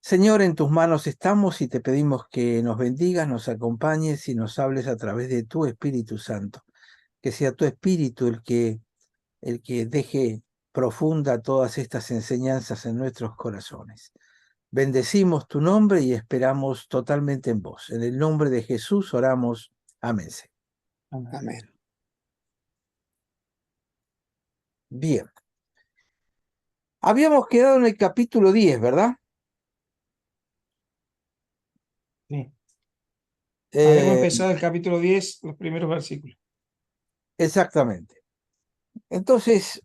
Señor, en tus manos estamos y te pedimos que nos bendigas, nos acompañes y nos hables a través de tu Espíritu Santo. Que sea tu Espíritu el que deje profunda todas estas enseñanzas en nuestros corazones. Bendecimos tu nombre y esperamos totalmente en vos. En el nombre de Jesús oramos. Amén. Amén. Bien. Habíamos quedado en el capítulo 10, ¿verdad? Sí. Habíamos Eh, empezado el capítulo 10, los primeros versículos. exactamente. Entonces,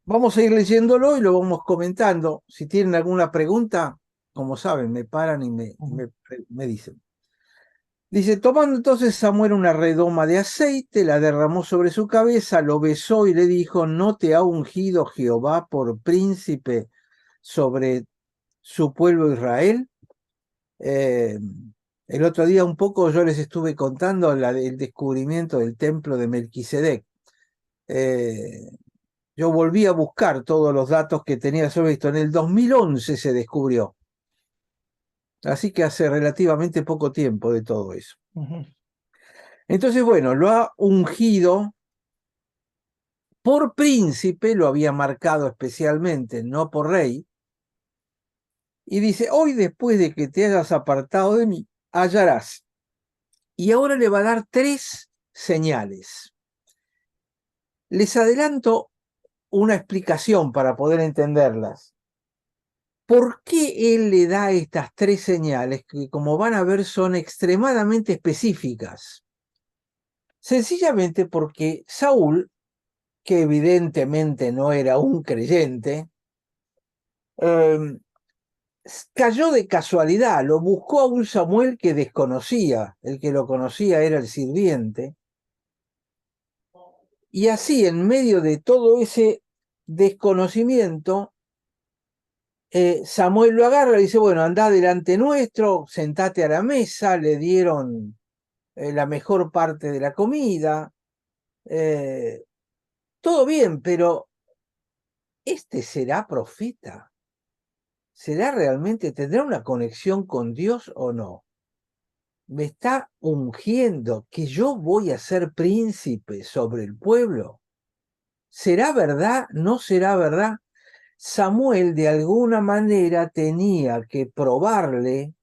vamos a ir leyéndolo y lo vamos comentando. Si tienen alguna pregunta, como saben, me paran y me dicen. Dice, tomando entonces Samuel una redoma de aceite, la derramó sobre su cabeza, lo besó y le dijo, ¿no te ha ungido Jehová por príncipe sobre su pueblo Israel? El otro día un poco yo les estuve contando el descubrimiento del templo de Melquisedec. Yo volví a buscar todos los datos que tenía sobre esto. En el 2011 se descubrió. Así que hace relativamente poco tiempo de todo eso. Entonces, bueno, lo ha ungido por príncipe, lo había marcado especialmente, no por rey. Y dice, hoy después de que te hayas apartado de mí, hallarás. Y ahora le va a dar 3 señales. Les adelanto una explicación para poder entenderlas. ¿Por qué él le da estas 3 señales que, como van a ver, son extremadamente específicas? Sencillamente porque Saúl, que evidentemente no era un creyente, cayó de casualidad, lo buscó a un Samuel que desconocía, el que lo conocía era el sirviente, y así en medio de todo ese desconocimiento, Samuel lo agarra y dice, bueno, anda delante nuestro, sentate a la mesa, le dieron la mejor parte de la comida, todo bien, pero ¿este será profeta? ¿Será realmente, tendrá una conexión con Dios o no? ¿Me está ungiendo que yo voy a ser príncipe sobre el pueblo? ¿Será verdad? ¿No será verdad? Samuel de alguna manera tenía que probarle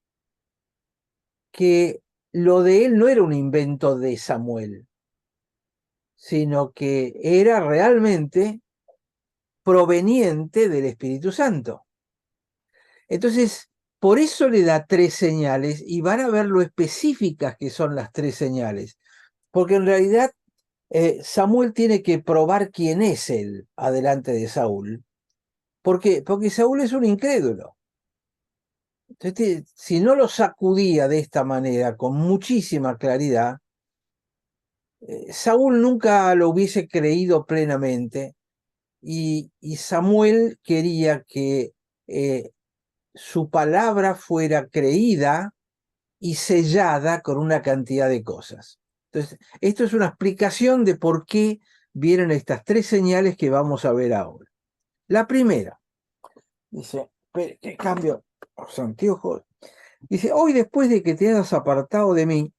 que lo de él no era un invento de Samuel, sino que era realmente proveniente del Espíritu Santo. Entonces, por eso le da 3 señales y van a ver lo específicas que son las 3 señales, porque en realidad Samuel tiene que probar quién es él adelante de Saúl. ¿Por qué? Porque Saúl es un incrédulo. Entonces, si no lo sacudía de esta manera, con muchísima claridad, Saúl nunca lo hubiese creído plenamente y Samuel quería que su palabra fuera creída y sellada con una cantidad de cosas. Entonces, esto es una explicación de por qué vienen estas 3 señales que vamos a ver ahora. La primera, dice, ¿qué cambio los anteojos? Dice, hoy después de que te hayas apartado de mí,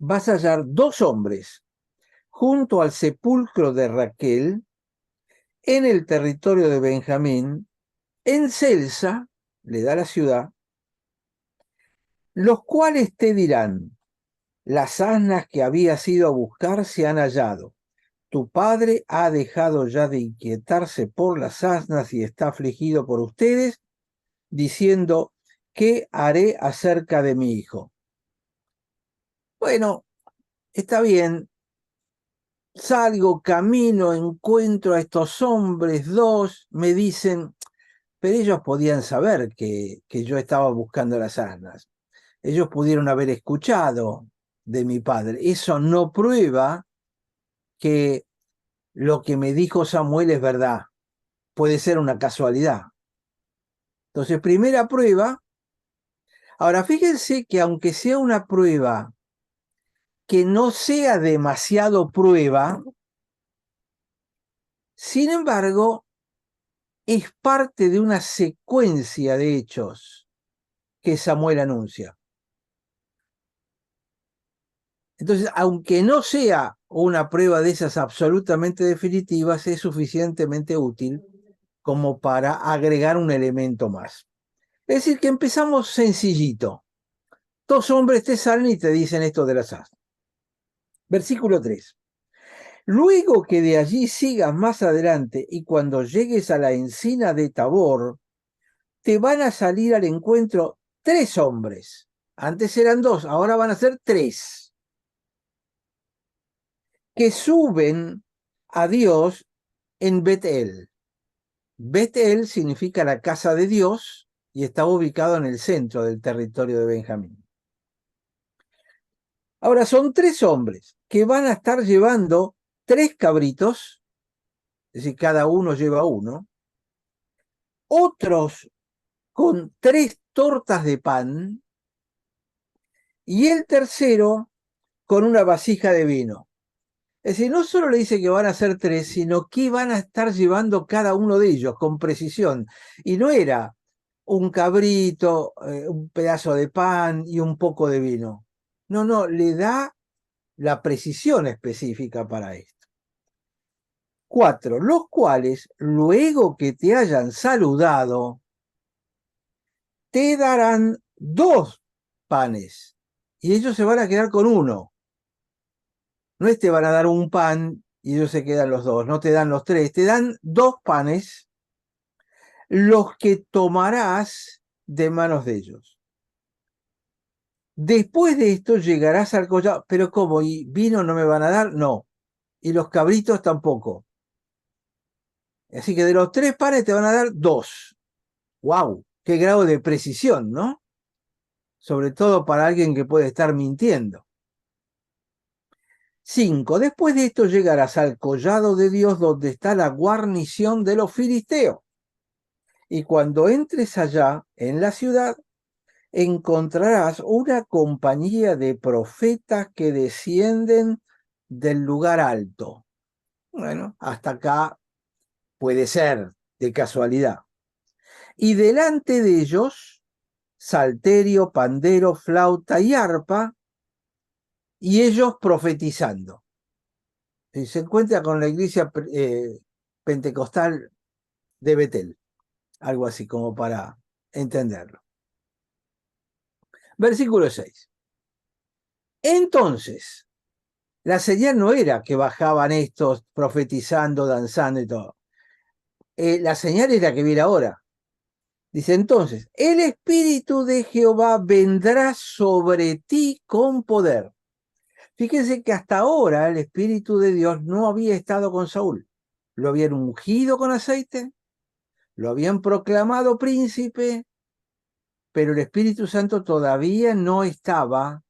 vas a hallar 2 hombres junto al sepulcro de Raquel, en el territorio de Benjamín, en Celsa, le da la ciudad, los cuales te dirán, las asnas que habías ido a buscar se han hallado. Tu padre ha dejado ya de inquietarse por las asnas y está afligido por ustedes, diciendo, ¿qué haré acerca de mi hijo? Bueno, está bien, salgo, camino, encuentro a estos hombres, 2, me dicen, pero ellos podían saber que yo estaba buscando las asnas. Ellos pudieron haber escuchado de mi padre. Eso no prueba que lo que me dijo Samuel es verdad. Puede ser una casualidad. Entonces, primera prueba. Ahora, fíjense que aunque sea una prueba que no sea demasiado prueba, sin embargo, es parte de una secuencia de hechos que Samuel anuncia. Entonces, aunque no sea una prueba de esas absolutamente definitivas, es suficientemente útil como para agregar un elemento más. Es decir, que empezamos sencillito. Dos hombres te salen y te dicen esto de las asnas. Versículo 3. Luego que de allí sigas más adelante y cuando llegues a la encina de Tabor, te van a salir al encuentro 3 hombres. Antes eran 2, ahora van a ser 3. Que suben a Dios en Betel. Betel significa la casa de Dios y está ubicado en el centro del territorio de Benjamín. Ahora son 3 hombres que van a estar llevando 3 cabritos, es decir, cada uno lleva uno, otros con 3 tortas de pan y el tercero con una vasija de vino. Es decir, no solo le dice que van a ser 3, sino que van a estar llevando cada uno de ellos con precisión. Y no era un cabrito, un pedazo de pan y un poco de vino. No, no, le da la precisión específica para esto. 4, los cuales, luego que te hayan saludado, te darán 2 panes y ellos se van a quedar con uno. No es te van a dar un pan y ellos se quedan los 2, no te dan los 3, te dan 2 panes, los que tomarás de manos de ellos. Después de esto llegarás al collado, pero ¿cómo? ¿Y vino no me van a dar? No. Y los cabritos tampoco. Así que de los 3 panes te van a dar 2. ¡Wow! ¡Qué grado de precisión!, ¿no? Sobre todo para alguien que puede estar mintiendo. 5. Después de esto llegarás al collado de Dios donde está la guarnición de los filisteos. Y cuando entres allá en la ciudad, encontrarás una compañía de profetas que descienden del lugar alto. Bueno, hasta acá puede ser de casualidad. Y delante de ellos, salterio, pandero, flauta y arpa, y ellos profetizando. Y se encuentra con la iglesia pentecostal de Betel, algo así como para entenderlo. Versículo 6. Entonces, la señal no era que bajaban estos profetizando, danzando y todo. La señal es la que viene ahora. Dice entonces, el Espíritu de Jehová vendrá sobre ti con poder. Fíjense que hasta ahora el Espíritu de Dios no había estado con Saúl. Lo habían ungido con aceite, lo habían proclamado príncipe, pero el Espíritu Santo todavía no estaba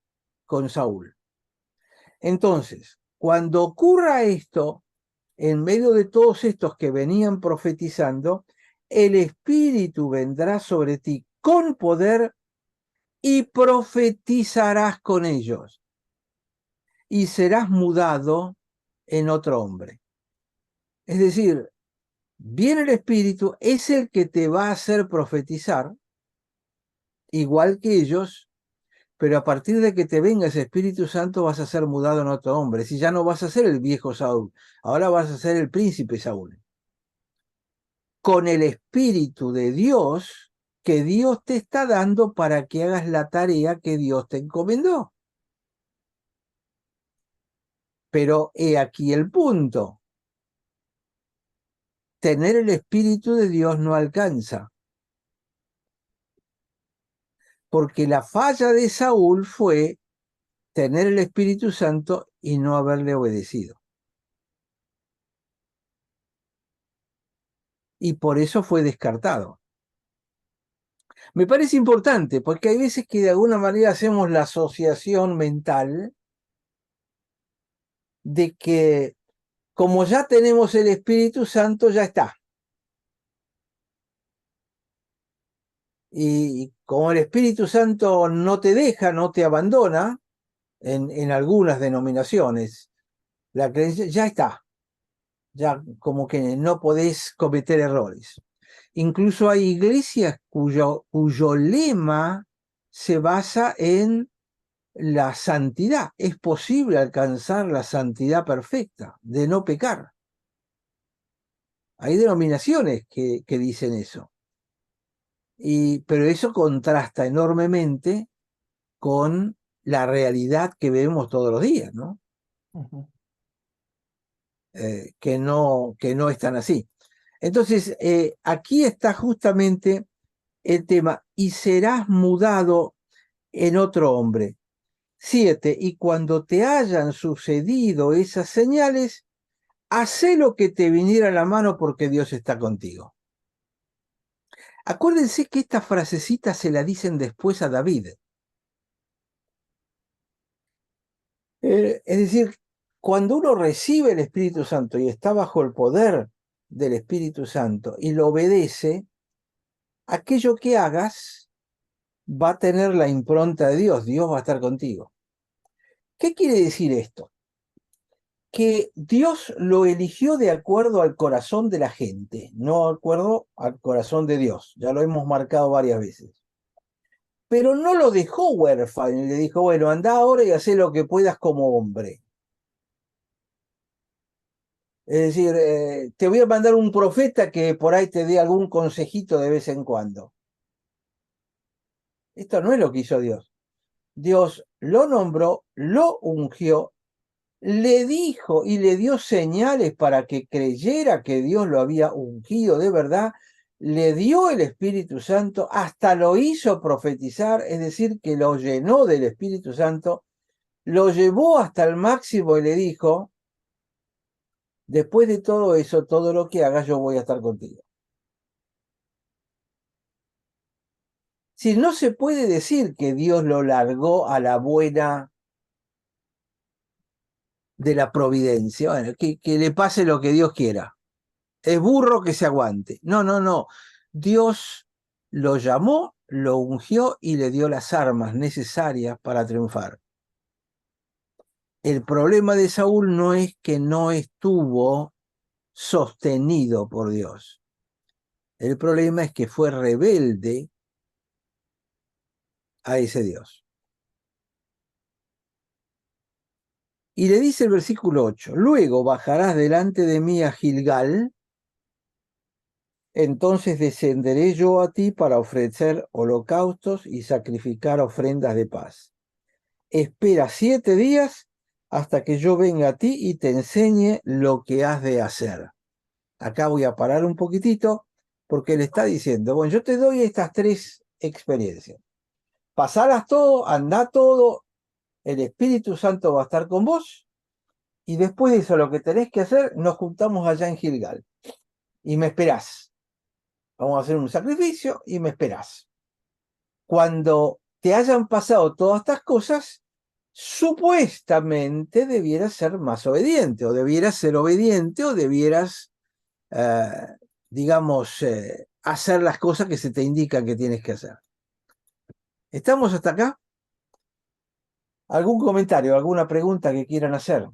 con Saúl. Entonces, cuando ocurra esto, en medio de todos estos que venían profetizando, el Espíritu vendrá sobre ti con poder y profetizarás con ellos y serás mudado en otro hombre. Es decir, viene el Espíritu, es el que te va a hacer profetizar, igual que ellos, pero a partir de que te venga ese Espíritu Santo vas a ser mudado en otro hombre. Si ya no vas a ser el viejo Saúl, ahora vas a ser el príncipe Saúl. Con el Espíritu de Dios que Dios te está dando para que hagas la tarea que Dios te encomendó. Pero he aquí el punto. Tener el Espíritu de Dios no alcanza. Porque la falla de Saúl fue tener el Espíritu Santo y no haberle obedecido. Y por eso fue descartado. Me parece importante, porque hay veces que de alguna manera hacemos la asociación mental de que como ya tenemos el Espíritu Santo, ya está. Y como el Espíritu Santo no te deja, no te abandona, en algunas denominaciones, la creencia ya está. Ya como que no podés cometer errores. Incluso hay iglesias cuyo lema se basa en la santidad. Es posible alcanzar la santidad perfecta, de no pecar. Hay denominaciones que dicen eso. Pero eso contrasta enormemente con la realidad que vemos todos los días, ¿no? Que no están así. Entonces, aquí está justamente el tema, y serás mudado en otro hombre. 7. Y cuando te hayan sucedido esas señales, hacé lo que te viniera a la mano porque Dios está contigo. Acuérdense que esta frasecita se la dicen después a David. Es decir, cuando uno recibe el Espíritu Santo y está bajo el poder del Espíritu Santo y lo obedece, aquello que hagas va a tener la impronta de Dios. Dios va a estar contigo. ¿Qué quiere decir esto? Que Dios lo eligió de acuerdo al corazón de la gente, no de acuerdo al corazón de Dios. Ya lo hemos marcado varias veces. Pero no lo dejó huérfano y le dijo, bueno, anda ahora y haz lo que puedas como hombre. Es decir, te voy a mandar un profeta que por ahí te dé algún consejito de vez en cuando. Esto no es lo que hizo Dios. Dios lo nombró, lo ungió, le dijo y le dio señales para que creyera que Dios lo había ungido de verdad, le dio el Espíritu Santo, hasta lo hizo profetizar, es decir, que lo llenó del Espíritu Santo, lo llevó hasta el máximo y le dijo, después de todo eso, todo lo que hagas, yo voy a estar contigo. Si no se puede decir que Dios lo largó a la buena de la providencia, bueno, que le pase lo que Dios quiera. Es burro que se aguante. No, no, no. Dios lo llamó, lo ungió y le dio las armas necesarias para triunfar. El problema de Saúl no es que no estuvo sostenido por Dios. El problema es que fue rebelde a ese Dios. Y le dice el versículo 8, luego bajarás delante de mí a Gilgal, entonces descenderé yo a ti para ofrecer holocaustos y sacrificar ofrendas de paz. Espera 7 días hasta que yo venga a ti y te enseñe lo que has de hacer. Acá voy a parar un poquitito porque le está diciendo, bueno, yo te doy estas 3 experiencias. Pasalas todo, anda todo, el Espíritu Santo va a estar con vos y después de eso lo que tenés que hacer, nos juntamos allá en Gilgal y me esperás. Vamos a hacer un sacrificio y me esperás. Cuando te hayan pasado todas estas cosas, supuestamente debieras ser más obediente, o debieras ser obediente, o debieras, digamos, hacer las cosas que se te indican que tienes que hacer. ¿Estamos hasta acá? ¿Algún comentario, alguna pregunta que quieran hacer?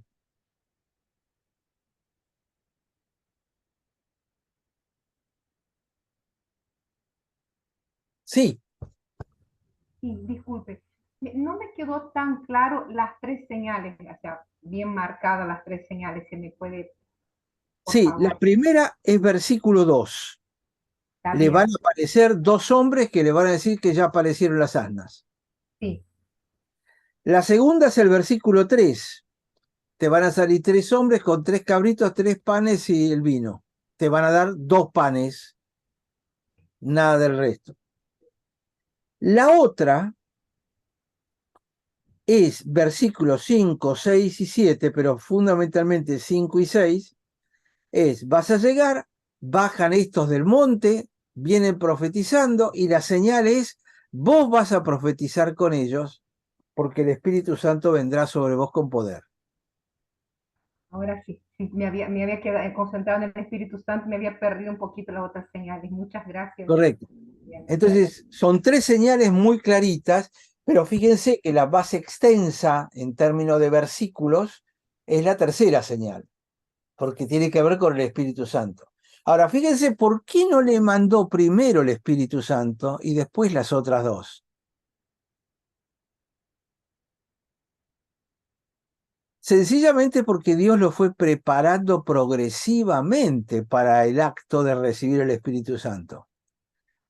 Sí. Sí, disculpe. No me quedó tan claro las 3 señales, o sea, bien marcadas las 3 señales, ¿se me puede, por Sí, favor? la primera es versículo 2. Le van a aparecer 2 hombres que le van a decir que ya aparecieron las asnas. Sí. La segunda es el versículo 3. Te van a salir 3 hombres con 3 cabritos, 3 panes y el vino. Te van a dar 2 panes, nada del resto. La otra es versículos 5, 6 y 7, pero fundamentalmente 5 y 6, vas a llegar, bajan estos del monte, vienen profetizando y la señal es, vos vas a profetizar con ellos porque el Espíritu Santo vendrá sobre vos con poder. Ahora sí, me había quedado concentrado en el Espíritu Santo, me había perdido un poquito las otras señales. Muchas gracias. Correcto. Entonces, son 3 señales muy claritas, pero fíjense que la más extensa en términos de versículos es la tercera señal, porque tiene que ver con el Espíritu Santo. Ahora, fíjense por qué no le mandó primero el Espíritu Santo y después las otras 2. Sencillamente porque Dios lo fue preparando progresivamente para el acto de recibir el Espíritu Santo.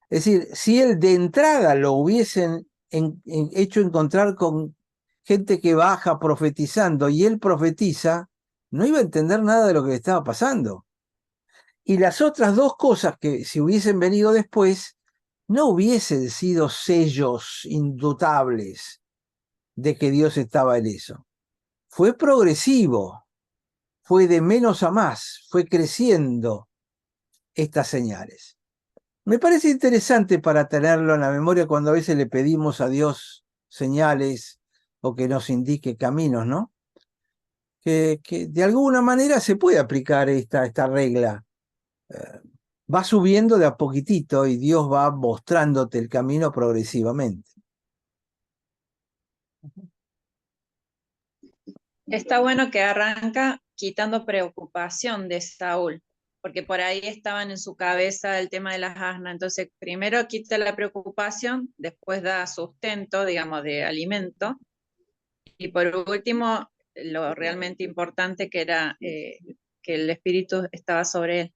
Es decir, si él de entrada lo hubiesen hecho encontrar con gente que baja profetizando y él profetiza, no iba a entender nada de lo que le estaba pasando. Y las otras dos cosas que si hubiesen venido después, no hubiesen sido sellos indutables de que Dios estaba en eso. Fue progresivo, fue de menos a más, fue creciendo estas señales. Me parece interesante para tenerlo en la memoria cuando a veces le pedimos a Dios señales o que nos indique caminos, ¿no? Que de alguna manera se puede aplicar esta regla. Va subiendo de a poquitito y Dios va mostrándote el camino progresivamente. Está bueno que arranca quitando preocupación de Saúl, porque por ahí estaban en su cabeza el tema de las asnas. Entonces, primero quita la preocupación, después da sustento, digamos, de alimento, y por último, lo realmente importante que era que el espíritu estaba sobre él.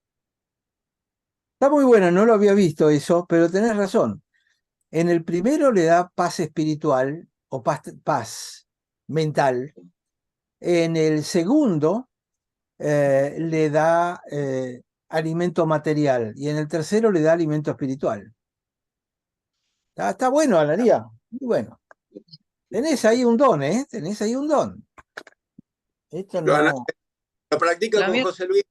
Está muy bueno, no lo había visto eso, pero tenés razón. En el primero le da paz espiritual o paz mental. En el segundo le da alimento material y en el tercero le da alimento espiritual. Está bueno, Analía. Muy bueno. Tenés ahí un don, ¿eh? Tenés ahí un don. Esto no... Lo practica Lo con mío- José Luis,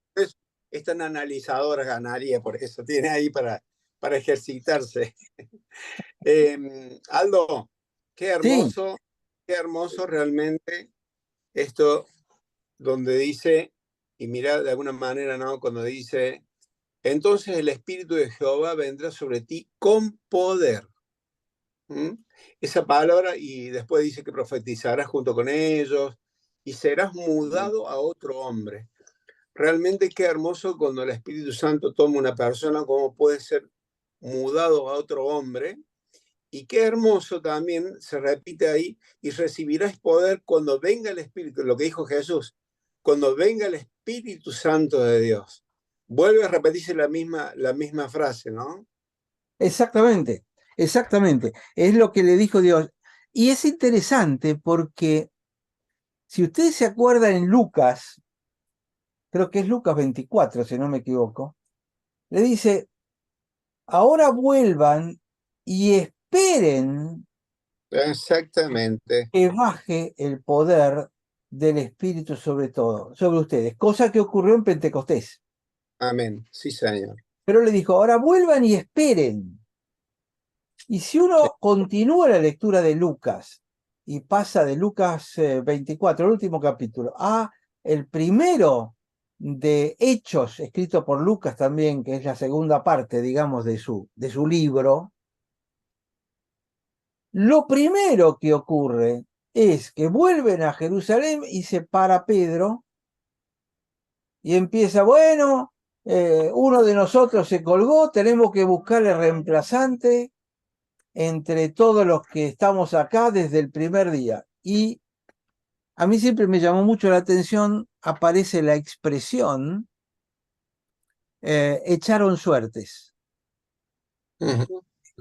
es tan analizadora, ganaría, por eso tiene ahí para ejercitarse. Aldo, Sí, qué hermoso realmente esto donde dice, y mira de alguna manera, ¿no? Cuando dice, entonces el Espíritu de Jehová vendrá sobre ti con poder. ¿Mm? Esa palabra, y después dice que profetizarás junto con ellos y serás mudado a otro hombre. Realmente qué hermoso cuando el Espíritu Santo toma una persona, como puede ser mudado a otro hombre. Y qué hermoso también se repite ahí, y recibirás poder cuando venga el Espíritu, lo que dijo Jesús, cuando venga el Espíritu Santo de Dios. Vuelve a repetirse la misma frase, ¿no? exactamente, exactamente. Es lo que le dijo Dios. Y es interesante porque si ustedes se acuerdan en Lucas, creo que es Lucas 24, si no me equivoco, le dice, ahora vuelvan y esperen Exactamente. que baje el poder del Espíritu sobre ustedes, cosa que ocurrió en Pentecostés. Amén. Sí, Señor. Pero le dijo, ahora vuelvan y esperen. Y si uno continúa la lectura de Lucas y pasa de Lucas 24, el último capítulo, a el primero de Hechos, escrito por Lucas también, que es la segunda parte, digamos, de su libro, lo primero que ocurre es que vuelven a Jerusalén y se para Pedro y empieza, bueno, uno de nosotros se colgó, tenemos que buscar el reemplazante entre todos los que estamos acá desde el primer día. Y a mí siempre me llamó mucho la atención, aparece la expresión, echaron suertes.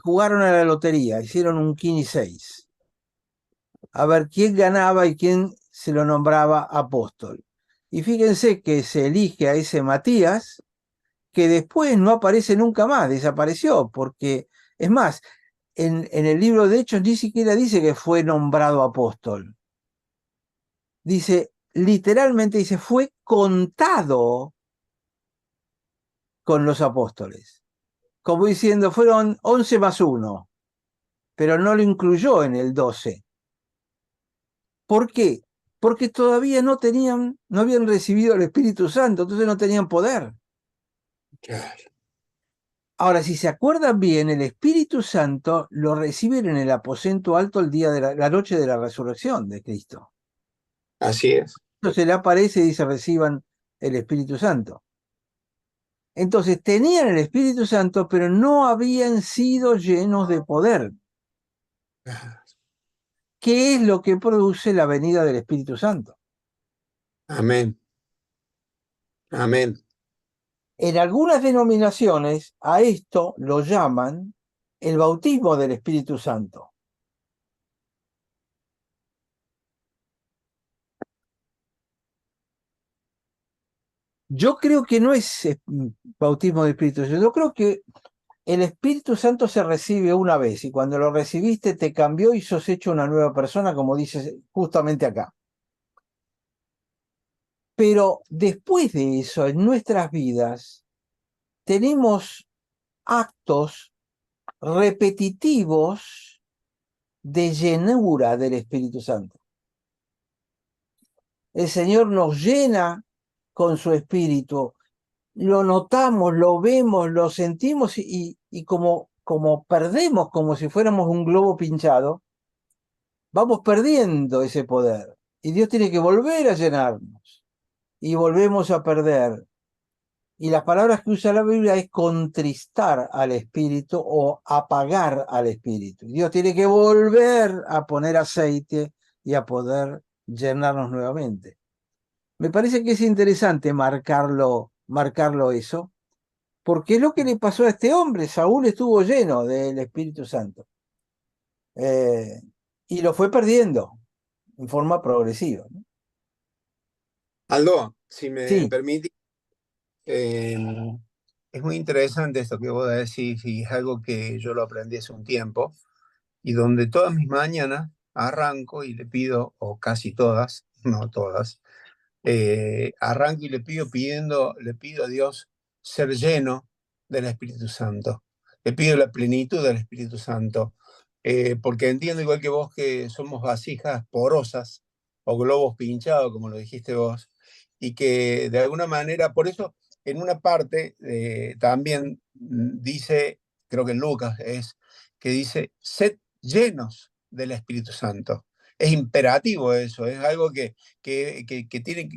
Jugaron a la lotería, hicieron un 6. A ver quién ganaba y quién se lo nombraba apóstol. Y fíjense que se elige a ese Matías, que después no aparece nunca más, desapareció, porque, es más, en el libro de Hechos ni siquiera dice que fue nombrado apóstol. Dice, literalmente dice, fue contado con los apóstoles. Como diciendo, fueron 11 más 1, pero no lo incluyó en el 12. ¿Por qué? Porque todavía no habían recibido el Espíritu Santo, entonces no tenían poder. Claro. Ahora, si se acuerdan bien, el Espíritu Santo lo reciben en el aposento alto el día de la noche de la resurrección de Cristo. Así es. Entonces le aparece y dice, reciban el Espíritu Santo. Entonces tenían el Espíritu Santo, pero no habían sido llenos de poder. ¿Qué es lo que produce la venida del Espíritu Santo? Amén. Amén. En algunas denominaciones a esto lo llaman el bautismo del Espíritu Santo. Yo creo que no es bautismo del Espíritu Santo. Yo creo que el Espíritu Santo se recibe una vez y cuando lo recibiste te cambió y sos hecho una nueva persona, como dices justamente acá. Pero después de eso, en nuestras vidas, tenemos actos repetitivos de llenura del Espíritu Santo. El Señor nos llena con su Espíritu. Lo notamos, lo vemos, lo sentimos y como perdemos, como si fuéramos un globo pinchado, vamos perdiendo ese poder. Y Dios tiene que volver a llenarnos. Y volvemos a perder. Y las palabras que usa la Biblia es contristar al Espíritu o apagar al Espíritu. Dios tiene que volver a poner aceite y a poder llenarnos nuevamente. Me parece que es interesante marcarlo eso, porque es lo que le pasó a este hombre. Saúl estuvo lleno del Espíritu Santo y lo fue perdiendo en forma progresiva, ¿no? Aldo, si me Sí, permite, es muy interesante esto que vos decís y es algo que yo lo aprendí hace un tiempo y donde todas mis mañanas arranco y le pido, o casi todas, no todas, arranco y le pido a Dios ser lleno del Espíritu Santo. Le pido la plenitud del Espíritu Santo, porque entiendo igual que vos que somos vasijas porosas o globos pinchados, como lo dijiste vos, y que de alguna manera, por eso en una parte también dice, creo que en Lucas es, que dice, sed llenos del Espíritu Santo. Es imperativo eso, es algo que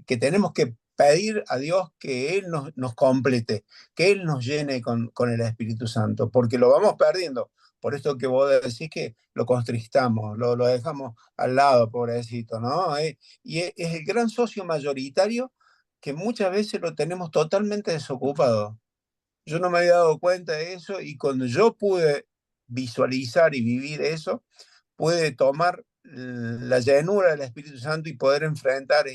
tenemos que pedir a Dios que Él nos complete, que Él nos llene con el Espíritu Santo, porque lo vamos perdiendo. Por esto que vos decís que lo contristamos, lo dejamos al lado, pobrecito, ¿no? Y es el gran socio mayoritario que muchas veces lo tenemos totalmente desocupado. Yo no me había dado cuenta de eso y cuando yo pude visualizar y vivir eso, pude tomar la llenura del Espíritu Santo y poder enfrentar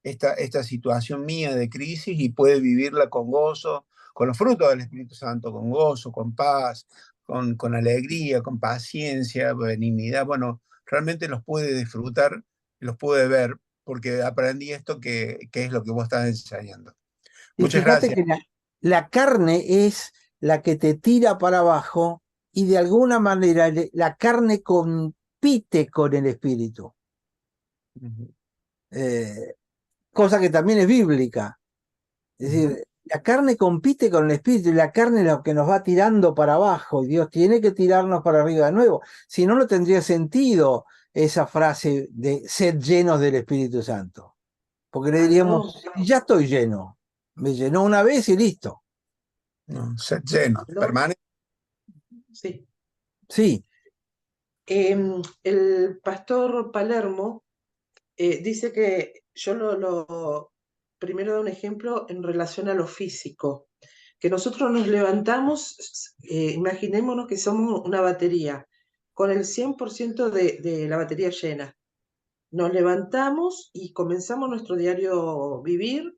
esta situación mía de crisis y puede vivirla con gozo, con los frutos del Espíritu Santo, con gozo, con paz, con alegría, con paciencia, benignidad. Bueno, realmente los pude disfrutar, los pude ver, porque aprendí esto que es lo que vos estás enseñando. y Muchas fíjate gracias. que la carne es la que te tira para abajo y de alguna manera la carne compite con el Espíritu. Cosa que también es bíblica. Es decir, la carne compite con el Espíritu y la carne es lo que nos va tirando para abajo y Dios tiene que tirarnos para arriba de nuevo. Si no, no tendría sentido esa frase de ser llenos del Espíritu Santo. Porque le diríamos, ya estoy lleno. Me llenó una vez y listo. No, ser lleno, permanente. Sí. Sí. El pastor Palermo dice que primero da un ejemplo en relación a lo físico, que nosotros nos levantamos, imaginémonos que somos una batería, con el 100% de la batería llena. Nos levantamos y comenzamos nuestro diario vivir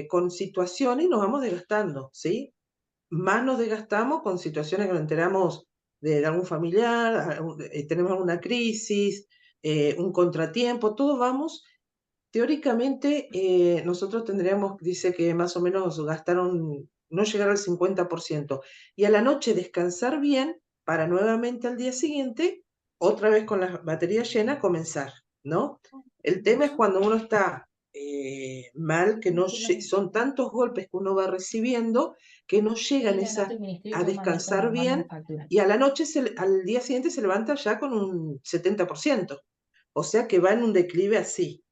con situaciones y nos vamos desgastando, ¿sí? Más nos desgastamos con situaciones que nos enteramos de algún familiar, tenemos alguna crisis, un contratiempo, todos vamos. Teóricamente, nosotros tendríamos, dice que más o menos gastaron, no llegar al 50%, y a la noche descansar bien para nuevamente al día siguiente, otra vez con la batería llena, comenzar, ¿no? El tema es cuando uno está mal, que no son tantos golpes que uno va recibiendo, que no llegan a descansar bien, y a la noche, al día siguiente se levanta ya con un 70%, o sea que va en un declive así.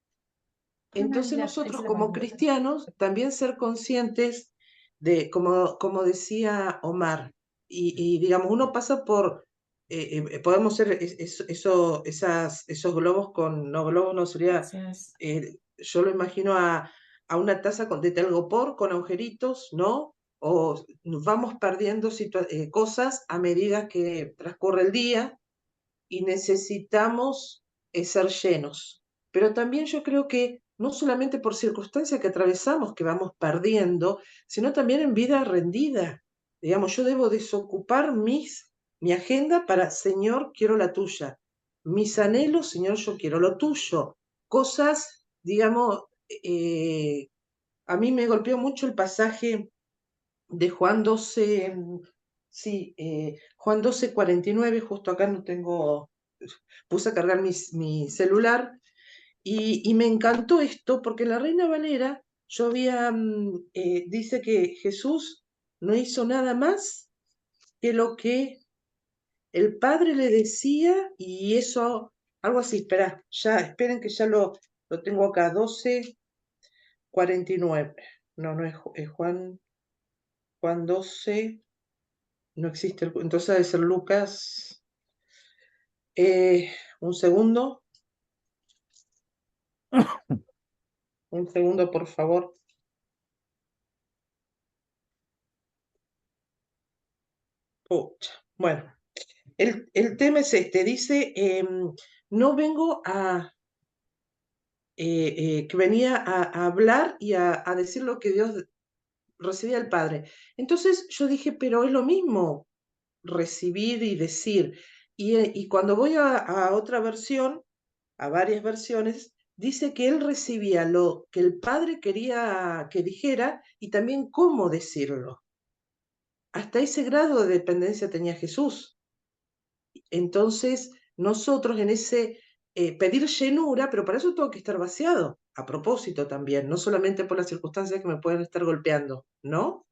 Entonces nosotros como cristianos también ser conscientes de, como decía Omar, y digamos, uno pasa por, podemos ser esos globos no globos no sería yo lo imagino a una taza de telgopor con agujeritos, ¿no? O vamos perdiendo cosas a medida que transcurre el día y necesitamos ser llenos. Pero también yo creo que no solamente por circunstancias que atravesamos que vamos perdiendo, sino también en vida rendida. Digamos, yo debo desocupar mi agenda para, Señor, quiero la tuya. Mis anhelos, Señor, yo quiero lo tuyo. Cosas, digamos, a mí me golpeó mucho el pasaje de Juan 12, sí, Juan 12:49, justo acá no tengo, puse a cargar mi celular, y me encantó esto, porque la Reina Valera, yo había, dice que Jesús no hizo nada más que lo que el Padre le decía, y eso, algo así, esperen que ya lo tengo acá, 12:49. No, no es Juan 12, no existe, entonces debe ser Lucas. Un segundo, por favor. Pucha. Bueno, el tema es este, dice, no vengo que venía a hablar y a decir lo que Dios recibía al Padre. Entonces yo dije, pero es lo mismo recibir y decir. Y cuando voy a otra versión, a varias versiones, dice que él recibía lo que el Padre quería que dijera y también cómo decirlo. Hasta ese grado de dependencia tenía Jesús. Entonces, nosotros en ese pedir llenura, pero para eso tengo que estar vaciado, a propósito también, no solamente por las circunstancias que me pueden estar golpeando, ¿no?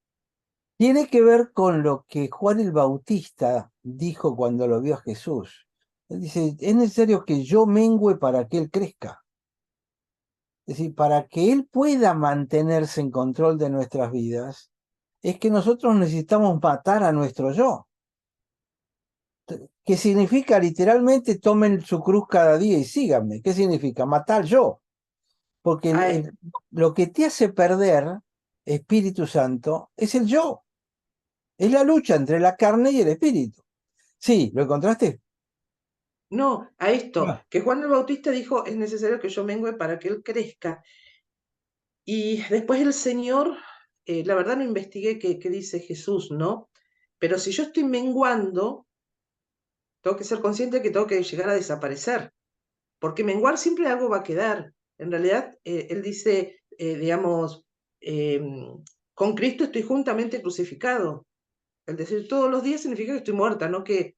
Tiene que ver con lo que Juan el Bautista dijo cuando lo vio a Jesús. Él dice, es necesario que yo mengüe para que él crezca. Es decir, para que él pueda mantenerse en control de nuestras vidas, es que nosotros necesitamos matar a nuestro yo. Que significa literalmente tomen su cruz cada día y síganme. ¿Qué significa? Matar yo. Porque lo que te hace perder, Espíritu Santo, es el yo. Es la lucha entre la carne y el espíritu. Sí, ¿lo encontraste? No, a esto, Ah. que Juan el Bautista dijo, es necesario que yo mengüe para que él crezca. Y después el Señor, la verdad no investigué qué dice Jesús, ¿no? Pero si yo estoy menguando, tengo que ser consciente que tengo que llegar a desaparecer, porque menguar siempre algo va a quedar. En realidad, él dice, digamos, con Cristo estoy juntamente crucificado. El decir todos los días significa que estoy muerta, no que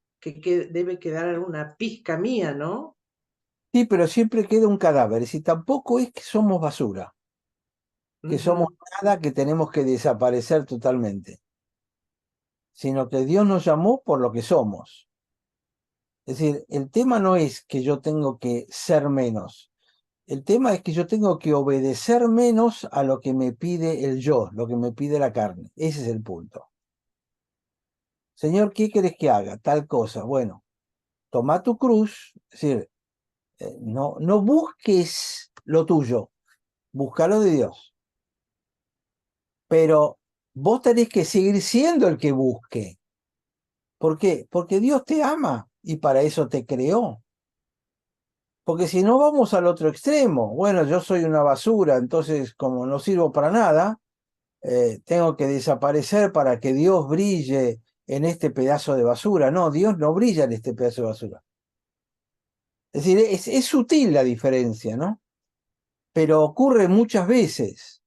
debe quedar una pizca mía, ¿no? Sí, pero siempre queda un cadáver. Y tampoco es que somos basura, que somos nada que tenemos que desaparecer totalmente, sino que Dios nos llamó por lo que somos. Es decir, el tema no es que yo tengo que ser menos. El tema es que yo tengo que obedecer menos a lo que me pide el yo, lo que me pide la carne. Ese es el punto. Señor, ¿qué querés que haga? Tal cosa. Bueno, toma tu cruz, es decir, no busques lo tuyo, busca lo de Dios. Pero vos tenés que seguir siendo el que busque. ¿Por qué? Porque Dios te ama y para eso te creó. Porque si no vamos al otro extremo, bueno, yo soy una basura, entonces como no sirvo para nada, tengo que desaparecer para que Dios brille en este pedazo de basura. No, Dios no brilla en este pedazo de basura. Es decir, es sutil la diferencia, ¿no? Pero ocurre muchas veces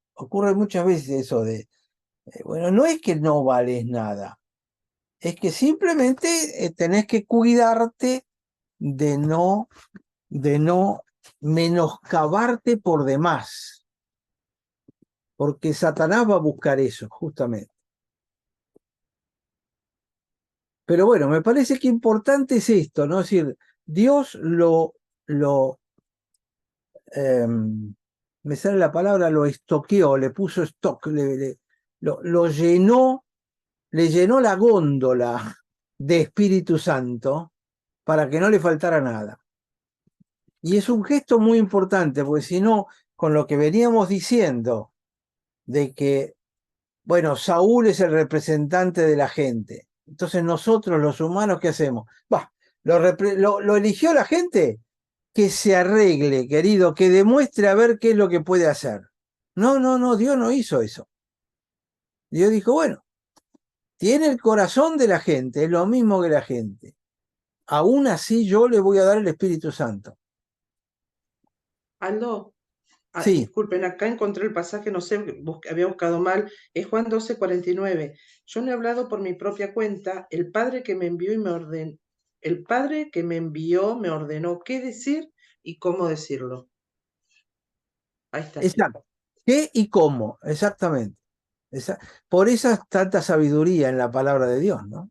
eso de, bueno, no es que no vales nada, es que simplemente tenés que cuidarte de no menoscabarte por demás, porque Satanás va a buscar eso, justamente. Pero bueno, me parece que importante es esto, ¿no? Es decir, Dios me sale la palabra, lo estoqueó, le puso stock, lo llenó, le llenó la góndola de Espíritu Santo para que no le faltara nada. Y es un gesto muy importante, porque si no, con lo que veníamos diciendo, de que, bueno, Saúl es el representante de la gente. Entonces nosotros los humanos, ¿qué hacemos? Bah, lo eligió la gente, que se arregle, querido, que demuestre a ver qué es lo que puede hacer. No, no, no, Dios no hizo eso. Dios dijo, bueno, tiene el corazón de la gente, es lo mismo que la gente. Aún así yo le voy a dar el Espíritu Santo. Aldo, Sí, disculpen, acá encontré el pasaje, no sé, había buscado mal, es Juan 12:49. Yo no he hablado por mi propia cuenta, el Padre que me envió y me ordenó, el Padre que me envió me ordenó qué decir y cómo decirlo. Ahí está. exacto. ¿Qué y cómo? Exactamente. Por esa tanta sabiduría en la palabra de Dios, ¿no?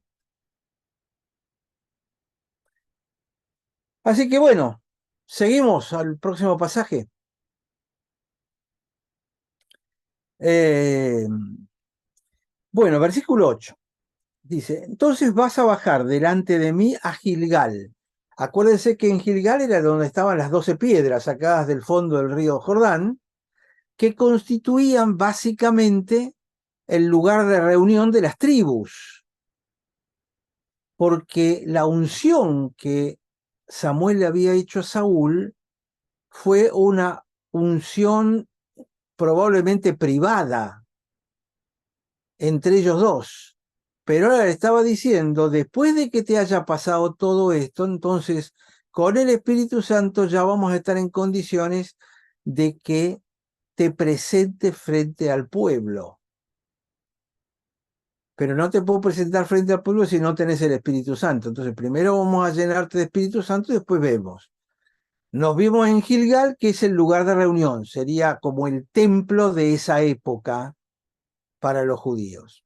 Así que bueno, seguimos al próximo pasaje. Bueno, versículo 8. Dice, entonces vas a bajar delante de mí a Gilgal. Acuérdense que en Gilgal era donde estaban las 12 piedras sacadas del fondo del río Jordán, que constituían básicamente el lugar de reunión de las tribus. Porque la unción que Samuel le había hecho a Saúl fue una unción probablemente privada entre ellos dos. Pero ahora le estaba diciendo, después de que te haya pasado todo esto, entonces con el Espíritu Santo ya vamos a estar en condiciones de que te presentes frente al pueblo. Pero no te puedo presentar frente al pueblo si no tenés el Espíritu Santo. Entonces primero vamos a llenarte de Espíritu Santo y después vemos. Nos vimos en Gilgal, que es el lugar de reunión, sería como el templo de esa época para los judíos.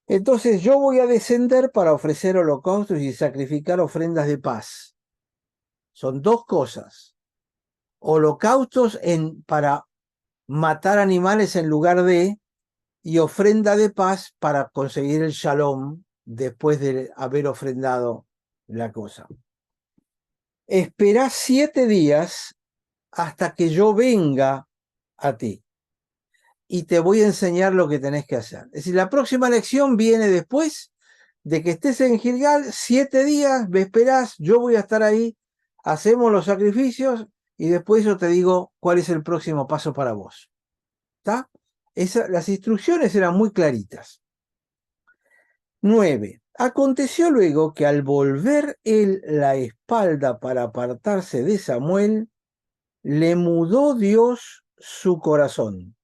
Entonces yo voy a descender para ofrecer holocaustos y sacrificar ofrendas de paz. Son dos cosas. Holocaustos para matar animales en lugar de, y ofrenda de paz para conseguir el shalom después de haber ofrendado la cosa. Esperá 7 días hasta que yo venga a ti y te voy a enseñar lo que tenés que hacer. Es decir, la próxima lección viene después de que estés en Gilgal, 7 días, me esperás, yo voy a estar ahí, hacemos los sacrificios y después yo te digo cuál es el próximo paso para vos. ¿Está? Las instrucciones eran muy claritas. 9. Aconteció luego que al volver él la espalda para apartarse de Samuel, le mudó Dios su corazón.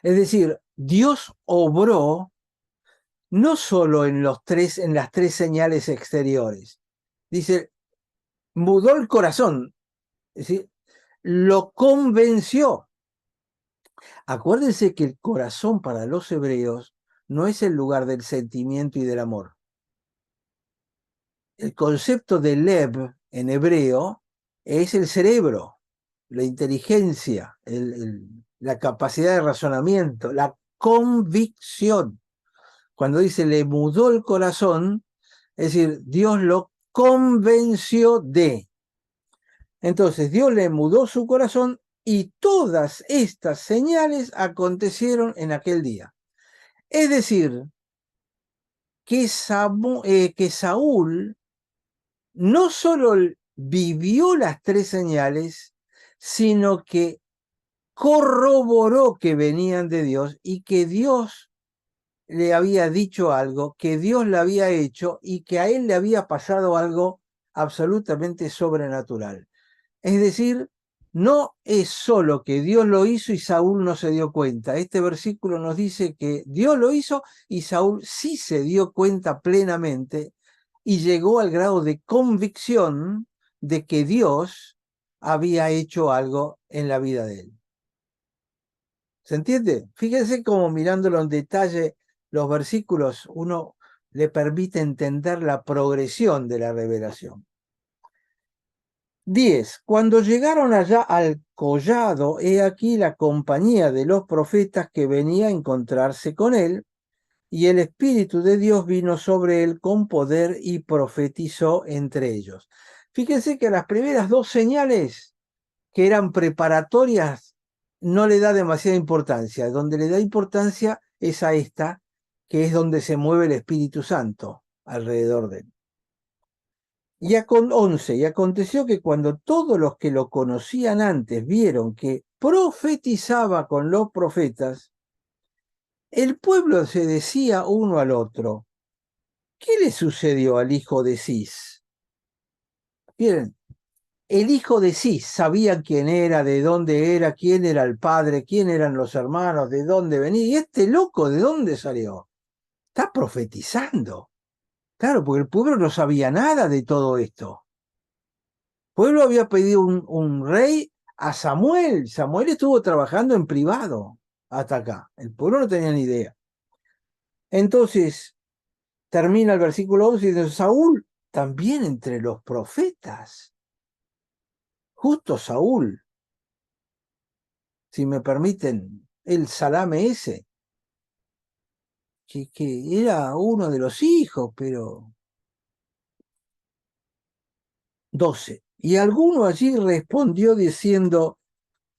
Es decir, Dios obró no solo en las 3 señales exteriores. Dice, mudó el corazón, es decir, lo convenció. Acuérdense que el corazón para los hebreos no es el lugar del sentimiento y del amor. El concepto de lev en hebreo es el cerebro, la inteligencia, la capacidad de razonamiento, la convicción. Cuando dice le mudó el corazón, es decir, Dios lo convenció de. Entonces Dios le mudó su corazón y todas estas señales acontecieron en aquel día. Es decir, que Saúl no solo vivió las 3 señales, sino que corroboró que venían de Dios y que Dios le había dicho algo, que Dios le había hecho y que a él le había pasado algo absolutamente sobrenatural. Es decir, no es solo que Dios lo hizo y Saúl no se dio cuenta. Este versículo nos dice que Dios lo hizo y Saúl sí se dio cuenta plenamente y llegó al grado de convicción de que Dios había hecho algo en la vida de él. ¿Se entiende? Fíjense cómo mirándolo en detalle los versículos, uno le permite entender la progresión de la revelación. 10. Cuando llegaron allá al collado, he aquí la compañía de los profetas que venía a encontrarse con él, y el Espíritu de Dios vino sobre él con poder y profetizó entre ellos. Fíjense que las primeras 2 señales que eran preparatorias, no le da demasiada importancia. Donde le da importancia es a esta, que es donde se mueve el Espíritu Santo alrededor de él. 11. Y aconteció que cuando todos los que lo conocían antes vieron que profetizaba con los profetas, el pueblo se decía uno al otro: ¿qué le sucedió al hijo de Cis? Miren, el hijo de Cis sabía quién era, de dónde era, quién era el padre, quién eran los hermanos, de dónde venía. ¿Y este loco de dónde salió? Está profetizando. Claro, porque el pueblo no sabía nada de todo esto. El pueblo había pedido un rey a Samuel. Samuel estuvo trabajando en privado hasta acá. El pueblo no tenía ni idea. Entonces, termina el versículo 11 y dice: Saúl también entre los profetas. Justo Saúl, si me permiten, el salame ese, que era uno de los hijos, pero 12. Y alguno allí respondió diciendo: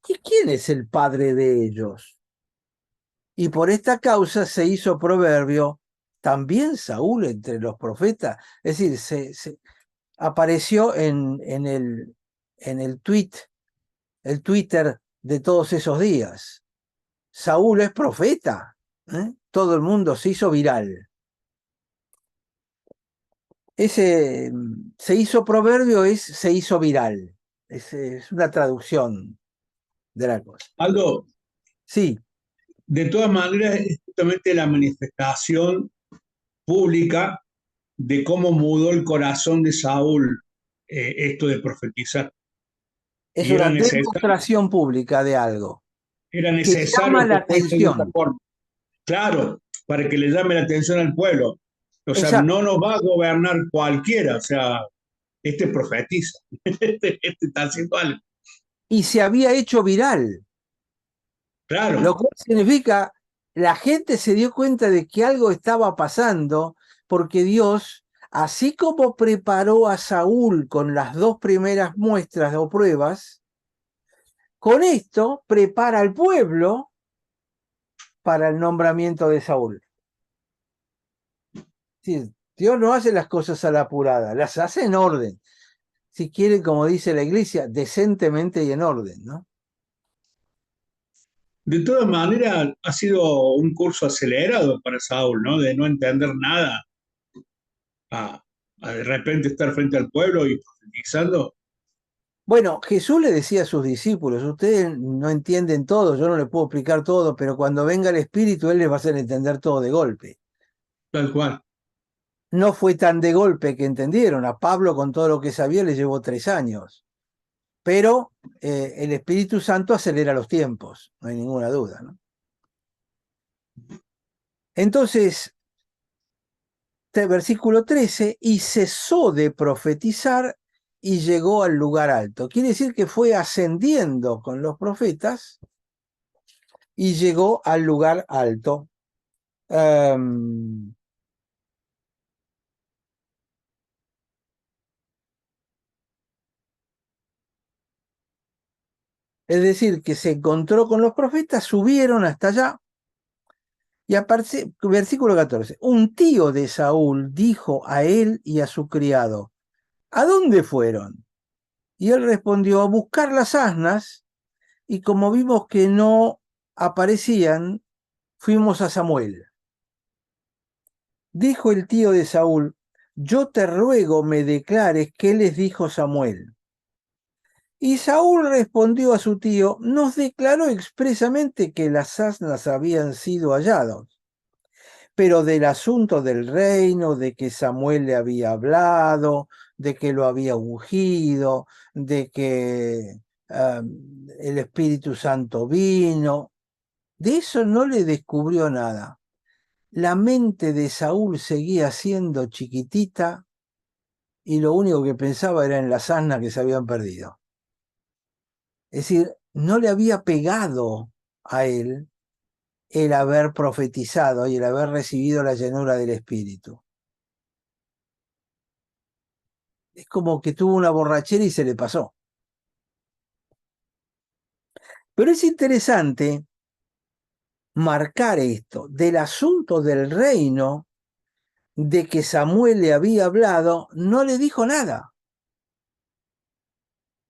¿y quién es el padre de ellos? Y por esta causa se hizo proverbio también Saúl entre los profetas. Es decir, se apareció en el Twitter de todos esos días. Saúl es profeta. Todo el mundo se hizo viral. Ese se hizo proverbio es se hizo viral. Es una traducción de la cosa. Aldo, Sí, de todas maneras, es justamente la manifestación pública de cómo mudó el corazón de Saúl esto de profetizar. es Y una demostración pública de algo era que llama necesario la que fuese de esa atención. forma. Claro, para que le llame la atención al pueblo. O sea, Exacto. no nos va a gobernar cualquiera. O sea, este profetiza. Este está haciendo algo. Y se había hecho viral. Claro. Lo cual significa, la gente se dio cuenta de que algo estaba pasando, porque Dios, así como preparó a Saúl con las 2 primeras muestras o pruebas, con esto prepara al pueblo para el nombramiento de Saúl. Sí, Dios no hace las cosas a la apurada, las hace en orden. Si quiere, como dice la iglesia, decentemente y en orden, ¿no? De todas maneras, ha sido un curso acelerado para Saúl, ¿no? De no entender nada a de repente estar frente al pueblo y profetizando. Bueno, Jesús le decía a sus discípulos: ustedes no entienden todo, yo no les puedo explicar todo, pero cuando venga el Espíritu, Él les va a hacer entender todo de golpe. Tal cual. No fue tan de golpe que entendieron. A Pablo, con todo lo que sabía, le llevó 3 años. Pero el Espíritu Santo acelera los tiempos, no hay ninguna duda, ¿no? Entonces, versículo 13: y cesó de profetizar y llegó al lugar alto. Quiere decir que fue ascendiendo con los profetas y llegó al lugar alto. Es decir, que se encontró con los profetas, subieron hasta allá. Y aparece, versículo 14: un tío de Saúl dijo a él y a su criado: ¿a dónde fueron? Y él respondió: a buscar las asnas, y como vimos que no aparecían, fuimos a Samuel. Dijo el tío de Saúl: yo te ruego me declares qué les dijo Samuel. Y Saúl respondió a su tío: nos declaró expresamente que las asnas habían sido halladas, pero del asunto del reino, de que Samuel le había hablado, de que lo había ungido, de que el Espíritu Santo vino, de eso no le descubrió nada. La mente de Saúl seguía siendo chiquitita y lo único que pensaba era en las asnas que se habían perdido. Es decir, no le había pegado a él el haber profetizado y el haber recibido la llenura del Espíritu. Es como que tuvo una borrachera y se le pasó. Pero es interesante marcar esto, del asunto del reino, de que Samuel le había hablado, no le dijo nada.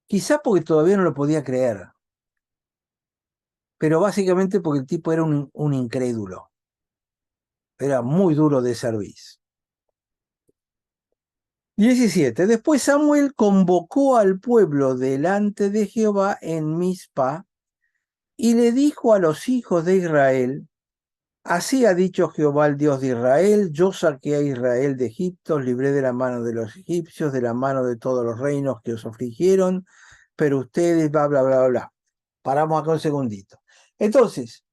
Quizá porque todavía no lo podía creer, pero básicamente porque el tipo era un incrédulo. Era muy duro de cerviz. 17. Después Samuel convocó al pueblo delante de Jehová en Mizpa y le dijo a los hijos de Israel: así ha dicho Jehová, el Dios de Israel: yo saqué a Israel de Egipto, os libré de la mano de los egipcios, de la mano de todos los reinos que os afligieron, pero ustedes, bla, bla, bla, bla. Paramos acá un segundito. Entonces,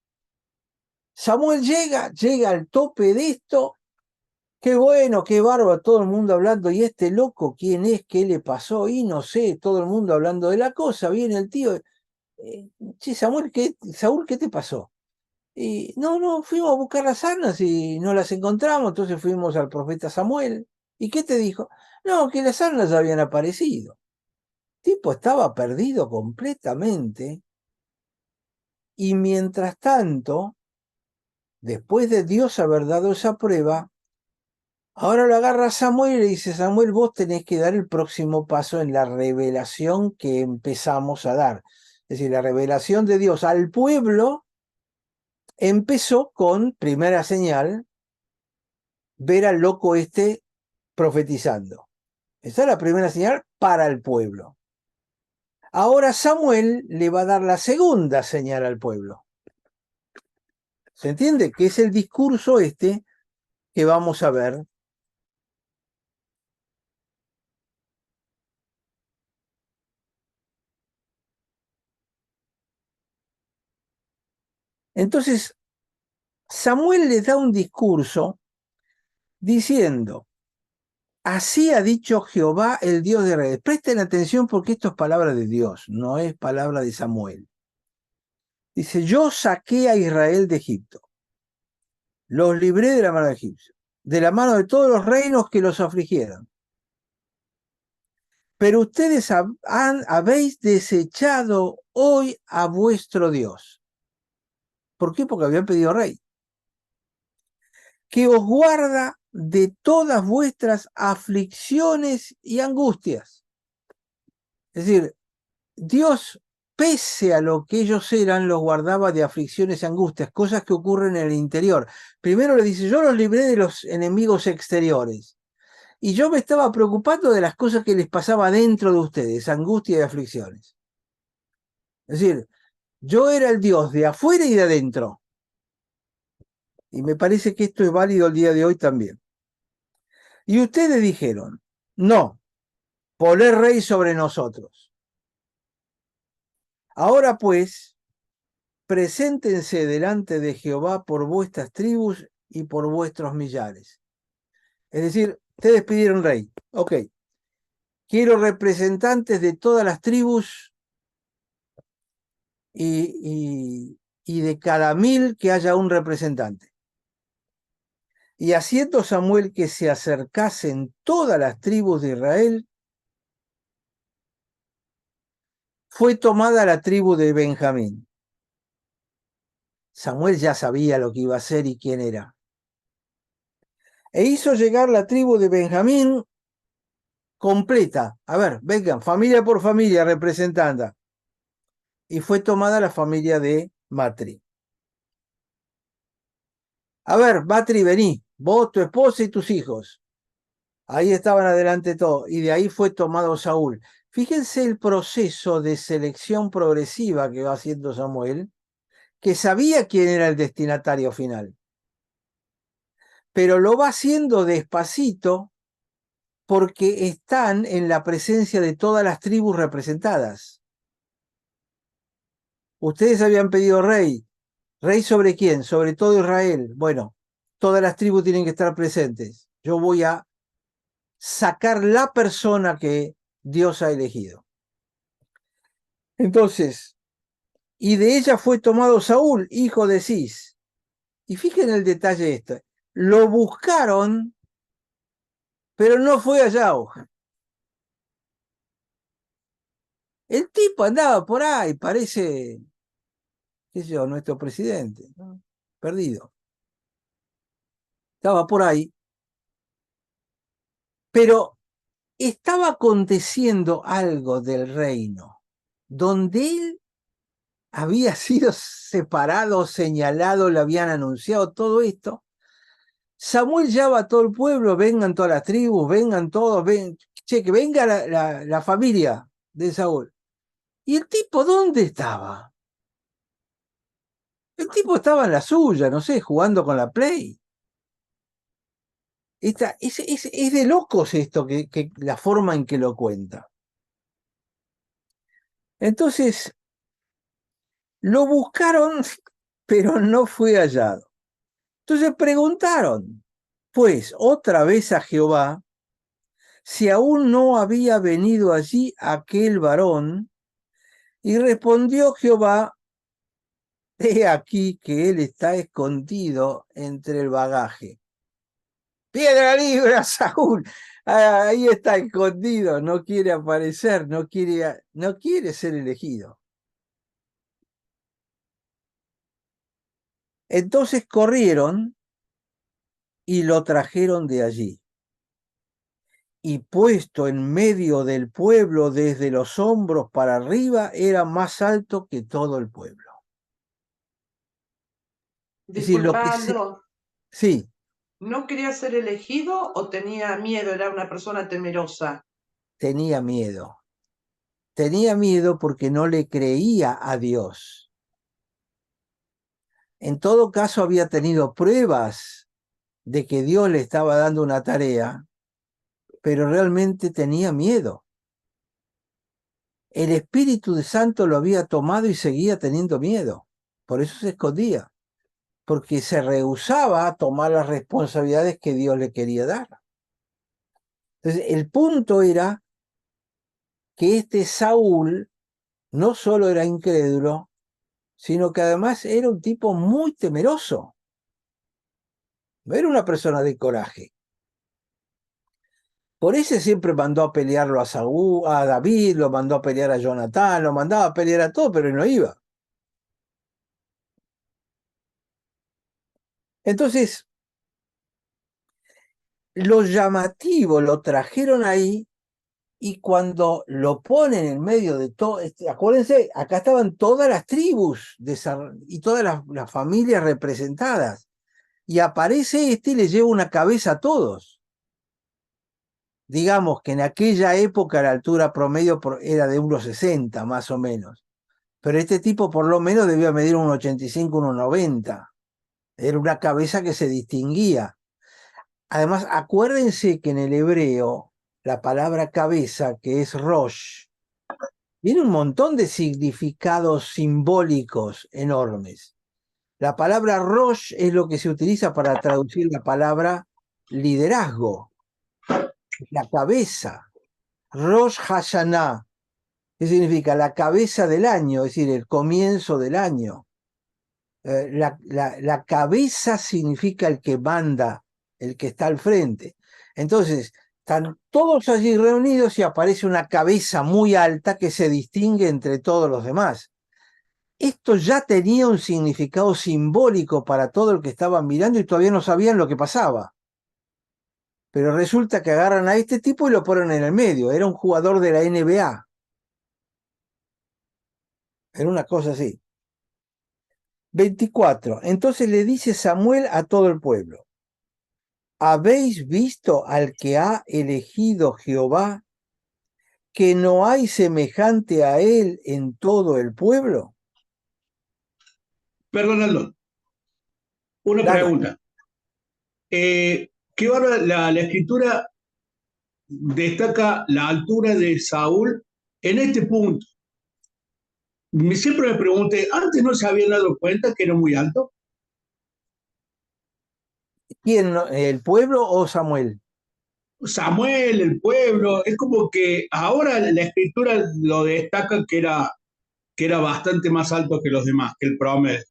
Samuel llega al tope de esto. Qué bueno, qué bárbaro, todo el mundo hablando. ¿Y este loco quién es? ¿Qué le pasó? Y no sé, todo el mundo hablando de la cosa. Viene el tío. Che, Samuel, Saúl, ¿qué te pasó? Y no, fuimos a buscar las arnas y no las encontramos. Entonces fuimos al profeta Samuel. ¿Y qué te dijo? No, que las arnas ya habían aparecido. El tipo estaba perdido completamente. Y mientras tanto, después de Dios haber dado esa prueba, ahora lo agarra Samuel y le dice: Samuel, vos tenés que dar el próximo paso en la revelación que empezamos a dar. Es decir, la revelación de Dios al pueblo empezó con, primera señal, ver al loco este profetizando. Esa es la primera señal para el pueblo. Ahora Samuel le va a dar la segunda señal al pueblo. ¿Se entiende? Que es el discurso este que vamos a ver. Entonces, Samuel le da un discurso diciendo: así ha dicho Jehová, el Dios de Israel. Presten atención porque esto es palabra de Dios, no es palabra de Samuel. Dice: yo saqué a Israel de Egipto, los libré de la mano de Egipcio, de la mano de todos los reinos que los afligieron. Pero ustedes habéis desechado hoy a vuestro Dios. ¿Por qué? Porque habían pedido rey. Que os guarda de todas vuestras aflicciones y angustias. Es decir, Dios, pese a lo que ellos eran, los guardaba de aflicciones y angustias, cosas que ocurren en el interior. Primero le dice: yo los libré de los enemigos exteriores. Y yo me estaba preocupando de las cosas que les pasaba dentro de ustedes, angustia y aflicciones. Es decir, yo era el Dios de afuera y de adentro. Y me parece que esto es válido el día de hoy también. Y ustedes dijeron: no, poner rey sobre nosotros. Ahora pues, preséntense delante de Jehová por vuestras tribus y por vuestros millares. Es decir, ustedes pidieron rey. Ok. Quiero representantes de todas las tribus y de cada 1000 que haya un representante. Y haciendo Samuel que se acercasen todas las tribus de Israel, fue tomada la tribu de Benjamín. Samuel ya sabía lo que iba a hacer y quién era. E hizo llegar la tribu de Benjamín completa. A ver, vengan, familia por familia, representanda. Y fue tomada la familia de Matri. A ver, Matri, vení, vos, tu esposa y tus hijos. Ahí estaban adelante todos. Y de ahí fue tomado Saúl. Fíjense el proceso de selección progresiva que va haciendo Samuel, que sabía quién era el destinatario final. Pero lo va haciendo despacito porque están en la presencia de todas las tribus representadas. Ustedes habían pedido rey. ¿Rey sobre quién? Sobre todo Israel. Bueno, todas las tribus tienen que estar presentes. Yo voy a sacar la persona que Dios ha elegido. Entonces, y de ella fue tomado Saúl, hijo de Cis. Y fíjense el detalle este. Lo buscaron, pero no fue hallado. El tipo andaba por ahí, parece qué sé yo, nuestro presidente, ¿no? Perdido. Estaba por ahí. Pero estaba aconteciendo algo del reino, donde él había sido separado, señalado, le habían anunciado todo esto. Samuel llama a todo el pueblo, vengan todas las tribus, vengan todos, che, que venga la familia de Saúl. ¿Y el tipo dónde estaba? El tipo estaba en la suya, no sé, jugando con la Play. Es de locos esto, que la forma en que lo cuenta. Entonces, lo buscaron, pero no fue hallado. Entonces preguntaron, pues, otra vez a Jehová, si aún no había venido allí aquel varón, y respondió Jehová, he aquí que él está escondido entre el bagaje. Piedra libre a Saúl, ahí está escondido, no quiere aparecer, no quiere ser elegido. Entonces corrieron y lo trajeron de allí. Y puesto en medio del pueblo desde los hombros para arriba, era más alto que todo el pueblo. Es decir, lo que sí. ¿No quería ser elegido o tenía miedo? Era una persona temerosa. Tenía miedo. Tenía miedo porque no le creía a Dios. En todo caso, había tenido pruebas de que Dios le estaba dando una tarea, pero realmente tenía miedo. El Espíritu de Santo lo había tomado y seguía teniendo miedo. Por eso se escondía, porque se rehusaba a tomar las responsabilidades que Dios le quería dar. Entonces, el punto era que este Saúl no solo era incrédulo, sino que además era un tipo muy temeroso. No era una persona de coraje. Por eso siempre mandó a pelearlo a Saúl, a David, lo mandó a pelear a Jonatán, lo mandaba a pelear a todo, pero él no iba. Entonces, lo llamativo lo trajeron ahí y cuando lo ponen en medio de todo, acuérdense, acá estaban todas las tribus y todas las familias representadas. Y aparece y le lleva una cabeza a todos. Digamos que en aquella época la altura promedio era de 1,60 más o menos. Pero este tipo por lo menos debía medir 1,85, 1,90. Era una cabeza que se distinguía. Además, acuérdense que en el hebreo la palabra cabeza, que es rosh, tiene un montón de significados simbólicos enormes. La palabra rosh es lo que se utiliza para traducir la palabra liderazgo, la cabeza. Rosh Hashanah, que significa la cabeza del año, es decir, el comienzo del año. La cabeza significa el que manda, el que está al frente. Entonces, están todos allí reunidos y aparece una cabeza muy alta que se distingue entre todos los demás. Esto ya tenía un significado simbólico para todo el que estaban mirando y todavía no sabían lo que pasaba. Pero resulta que agarran a este tipo y lo ponen en el medio. Era un jugador de la NBA. Era una cosa así. 24. Entonces le dice Samuel a todo el pueblo: ¿habéis visto al que ha elegido Jehová, que no hay semejante a él en todo el pueblo? Perdón, Aldo. Una Dale. pregunta. ¿Qué hora la escritura destaca la altura de Saúl en este punto? Siempre me pregunté, ¿antes no se habían dado cuenta que era muy alto? ¿Quién? ¿El pueblo o Samuel? Samuel, el pueblo, es como que ahora la escritura lo destaca que era bastante más alto que los demás, que el promedio.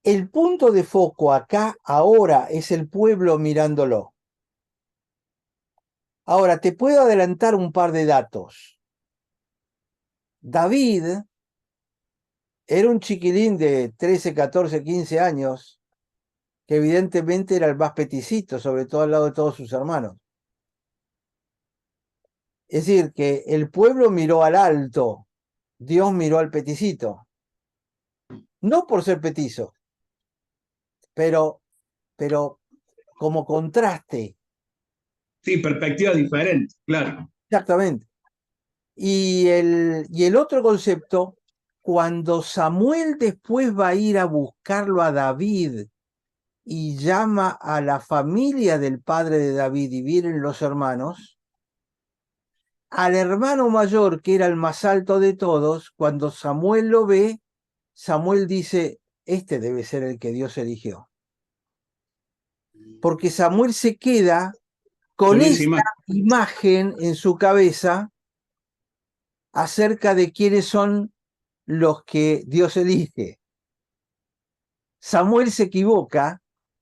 El punto de foco acá, ahora, es el pueblo mirándolo. Ahora, te puedo adelantar un par de datos. David Era un chiquilín de 13, 14, 15 años, que evidentemente era el más peticito, sobre todo al lado de todos sus hermanos. Es decir, que el pueblo miró al alto, Dios miró al peticito. No por ser petizo, pero como contraste. Sí, perspectiva diferente, claro. Exactamente. Y el otro concepto, cuando Samuel después va a ir a buscarlo a David y llama a la familia del padre de David y vienen los hermanos, al hermano mayor, que era el más alto de todos, cuando Samuel lo ve, Samuel dice, este debe ser el que Dios eligió. Porque Samuel se queda con Con esa esta imagen. imagen en su cabeza acerca de quiénes son los que Dios elige. Samuel se equivoca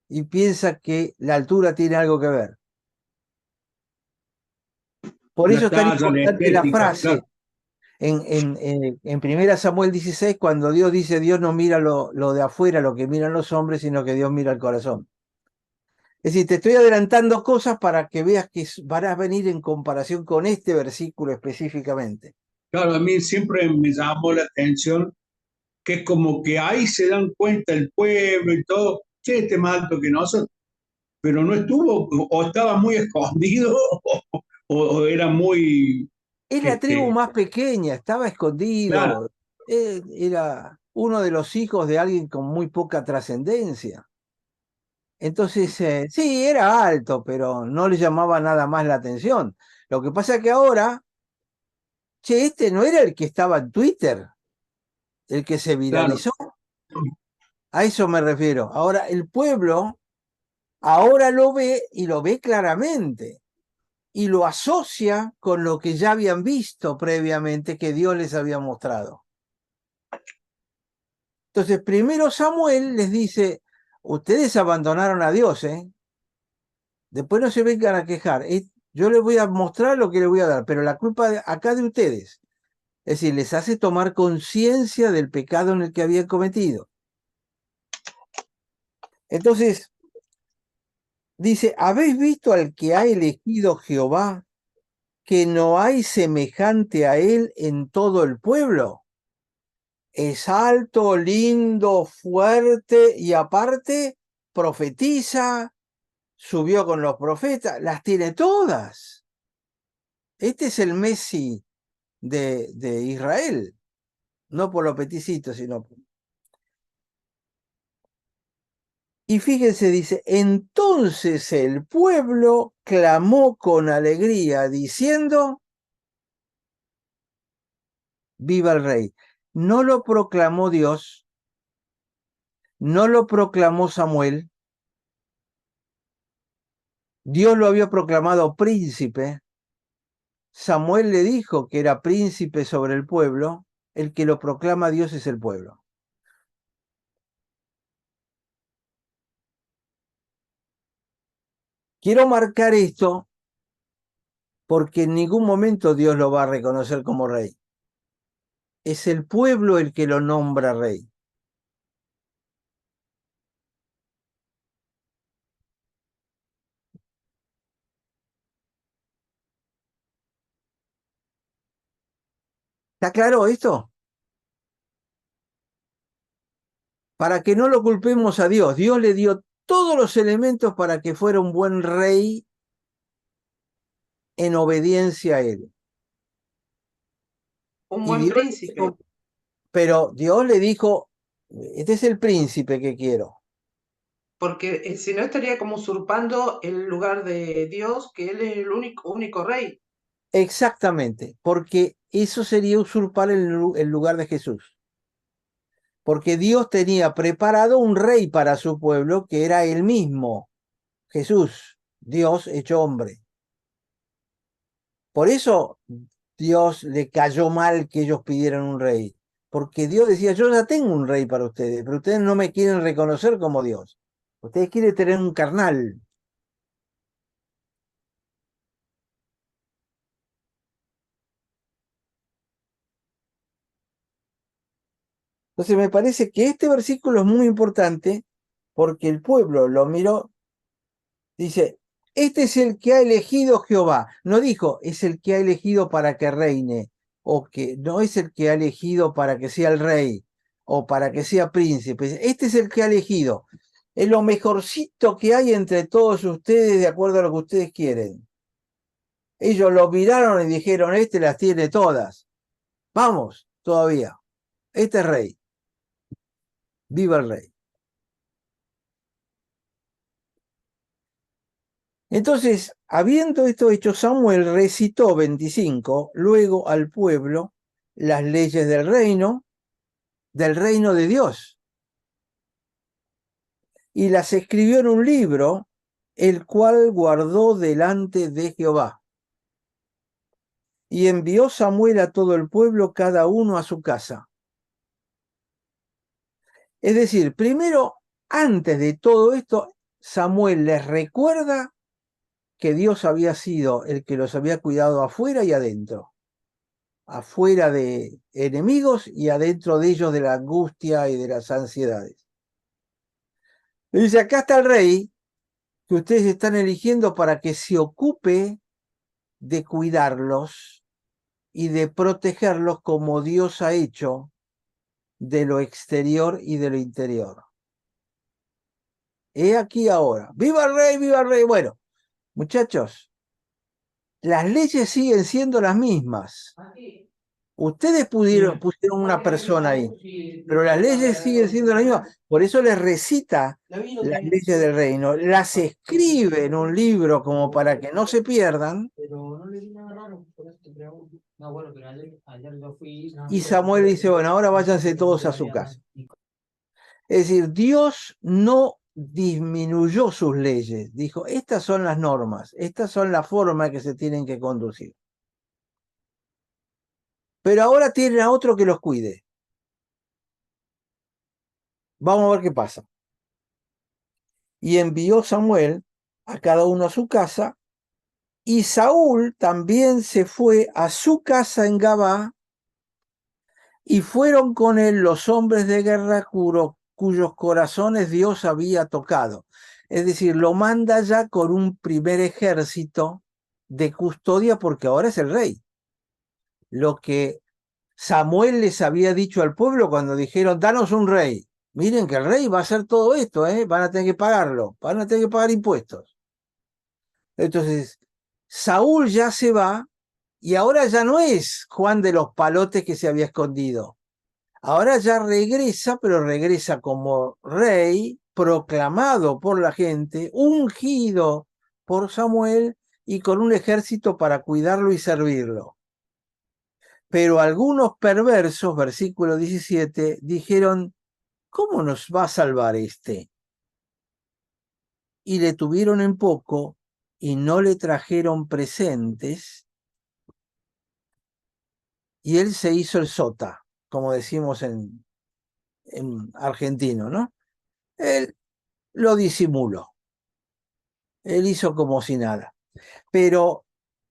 y piensa que la altura tiene algo que ver. Por eso La es tan talla, la importante la estética, frase claro. en 1 Samuel 16, cuando Dios dice, Dios no mira lo de afuera, lo que miran los hombres, sino que Dios mira el corazón. Es decir, te estoy adelantando cosas para que veas que van a venir en comparación con este versículo específicamente. Claro, a mí siempre me llamó la atención que es como que ahí se dan cuenta el pueblo y todo, che, este más alto que nosotros, pero no estuvo, o estaba muy escondido, o era muy, Es la tribu este, más pequeña, estaba claro, escondido. Era uno de los hijos de alguien con muy poca trascendencia. Entonces, sí, era alto, pero no le llamaba nada más la atención. Lo que pasa es que ahora, che, este no era el que estaba en Twitter, el que se claro, viralizó. A eso me refiero. Ahora el pueblo, ahora lo ve y lo ve claramente. Y lo asocia con lo que ya habían visto previamente que Dios les había mostrado. Entonces, primero Samuel les dice, ustedes abandonaron a Dios, ¿eh? Después no se vengan a quejar. Yo les voy a mostrar lo que les voy a dar, pero la culpa acá de ustedes. Es decir, les hace tomar conciencia del pecado en el que habían cometido. Entonces, dice, ¿habéis visto al que ha elegido Jehová, que no hay semejante a él en todo el pueblo? Es alto, lindo, fuerte y aparte profetiza, subió con los profetas, las tiene todas. Este es el Messi de Israel, no por los peticitos, sino... Y fíjense, dice, entonces el pueblo clamó con alegría, diciendo, viva el rey. No lo proclamó Dios, no lo proclamó Samuel, Dios lo había proclamado príncipe, Samuel le dijo que era príncipe sobre el pueblo, el que lo proclama Dios es el pueblo. Quiero marcar esto porque en ningún momento Dios lo va a reconocer como rey. Es el pueblo el que lo nombra rey. ¿Está claro esto? Para que no lo culpemos a Dios. Dios le dio todos los elementos para que fuera un buen rey en obediencia a él. Un Y buen Dios le príncipe, dijo, pero Dios le dijo, este es el príncipe que quiero. porque si no estaría como usurpando el lugar de Dios, que Él es el único rey. Exactamente, porque eso sería usurpar el lugar de Jesús. Porque Dios tenía preparado un rey para su pueblo que era él mismo, Jesús, Dios hecho hombre. Por eso Dios le cayó mal que ellos pidieran un rey. Porque Dios decía, yo ya tengo un rey para ustedes, pero ustedes no me quieren reconocer como Dios. Ustedes quieren tener un carnal. Entonces me parece que este versículo es muy importante porque el pueblo lo miró, dice, este es el que ha elegido Jehová. No dijo, es el que ha elegido para que reine, o que no es el que ha elegido para que sea el rey, o para que sea príncipe. Este es el que ha elegido. Es lo mejorcito que hay entre todos ustedes de acuerdo a lo que ustedes quieren. Ellos lo miraron y dijeron, este las tiene todas. Vamos, todavía. Este es rey. Viva el rey. Entonces, habiendo esto hecho, Samuel recitó 25, luego al pueblo las leyes del reino de Dios, y las escribió en un libro, el cual guardó delante de Jehová. Y envió Samuel a todo el pueblo, cada uno a su casa. Es decir, primero, antes de todo esto, Samuel les recuerda que Dios había sido el que los había cuidado afuera y adentro. Afuera de enemigos y adentro de ellos de la angustia y de las ansiedades. Le dice, acá está el rey que ustedes están eligiendo para que se ocupe de cuidarlos y de protegerlos como Dios ha hecho de lo exterior y de lo interior. He aquí ahora. ¡Viva el rey, viva el rey! Bueno, muchachos, las leyes siguen siendo las mismas. Ustedes pusieron una persona ahí, pero las leyes siguen siendo las mismas. Por eso les recita las leyes del reino, las escribe en un libro como para que no se pierdan. Y Samuel dice, bueno, ahora váyanse todos a su casa. Es decir, Dios no disminuyó sus leyes. Dijo, estas son las normas, estas son las formas que se tienen que conducir. Pero ahora tienen a otro que los cuide. Vamos a ver qué pasa. Y envió Samuel a cada uno a su casa, y Saúl también se fue a su casa en Gabá, y fueron con él los hombres de guerra cuyos corazones Dios había tocado. Es decir, lo manda ya con un primer ejército de custodia porque ahora es el rey. Lo que Samuel les había dicho al pueblo cuando dijeron, danos un rey. Miren que el rey va a hacer todo esto, van a tener que pagarlo, van a tener que pagar impuestos. Entonces, Saúl ya se va y ahora ya no es Juan de los Palotes que se había escondido. Ahora ya regresa, pero regresa como rey, proclamado por la gente, ungido por Samuel y con un ejército para cuidarlo y servirlo. Pero algunos perversos, versículo 17, dijeron, ¿cómo nos va a salvar este? Y le tuvieron en poco y no le trajeron presentes, y él se hizo el sota, como decimos en argentino, ¿no? Él lo disimuló. Él hizo como si nada. Pero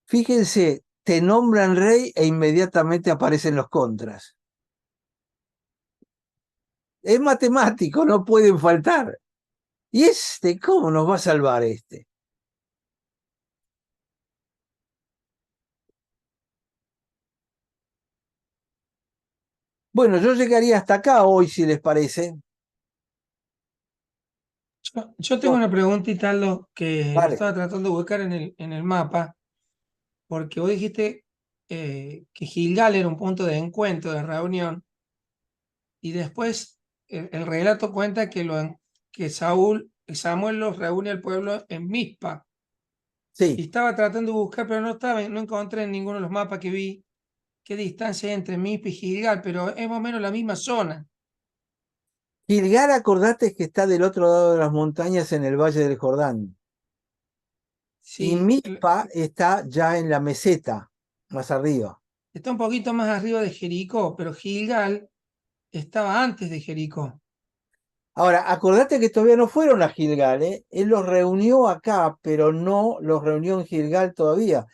fíjense, te nombran rey e inmediatamente aparecen los contras. Es matemático, no pueden faltar. ¿Y cómo nos va a salvar este? Bueno, yo llegaría hasta acá hoy, si les parece. Yo tengo una preguntita, Aldo, que la Vale. estaba tratando de buscar en el mapa, porque vos dijiste que Gilgal era un punto de encuentro, de reunión, y después el relato cuenta que Samuel los reúne al pueblo en Mizpa. Y Sí, estaba tratando de buscar, pero no encontré en ninguno de los mapas que vi qué distancia hay entre Mizpa y Gilgal, pero es más o menos la misma zona. Gilgal, acordate que está del otro lado de las montañas en el Valle del Jordán. Y Sí, Mizpa está ya en la meseta, más arriba. está un poquito más arriba de Jericó, pero Gilgal estaba antes de Jericó. Ahora, acordate que todavía no fueron a Gilgal, ¿eh? Él los reunió acá, pero no los reunió en Gilgal todavía.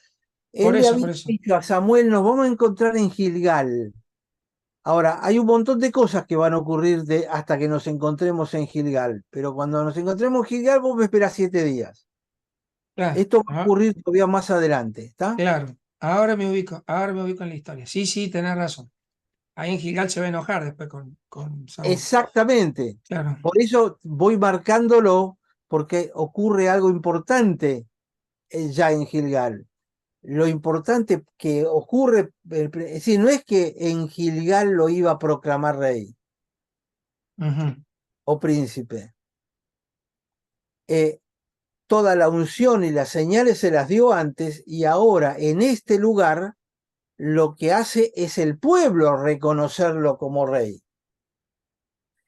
Él Por le eso, había por eso. dicho a Samuel, nos vamos a encontrar en Gilgal. Ahora, hay un montón de cosas que van a ocurrir hasta que nos encontremos en Gilgal, pero cuando nos encontremos en Gilgal vos me esperás 7 días. Claro, Esto va a ocurrir todavía más adelante, ¿está? claro. Ahora me ubico en la historia. Sí, sí, tenés razón. Ahí en Gilgal se va a enojar después con Saúl. Exactamente. Claro. Por eso voy marcándolo, porque ocurre algo importante ya en Gilgal. Lo importante que ocurre, es decir, no es que en Gilgal lo iba a proclamar rey Ujú. o príncipe. Toda la unción y las señales se las dio antes y ahora en este lugar lo que hace es el pueblo reconocerlo como rey.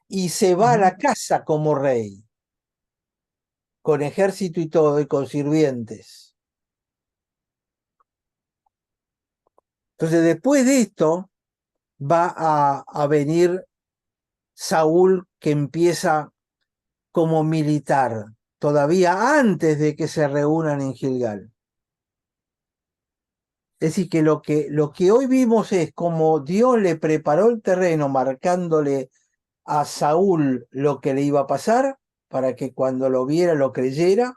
Y se va a Ujú. la casa como rey, con ejército y todo, y con sirvientes. Entonces después de esto va a venir Saúl, que empieza como militar, todavía antes de que se reúnan en Gilgal. Es decir, que lo que hoy vimos es como Dios le preparó el terreno, marcándole a Saúl lo que le iba a pasar, para que cuando lo viera lo creyera.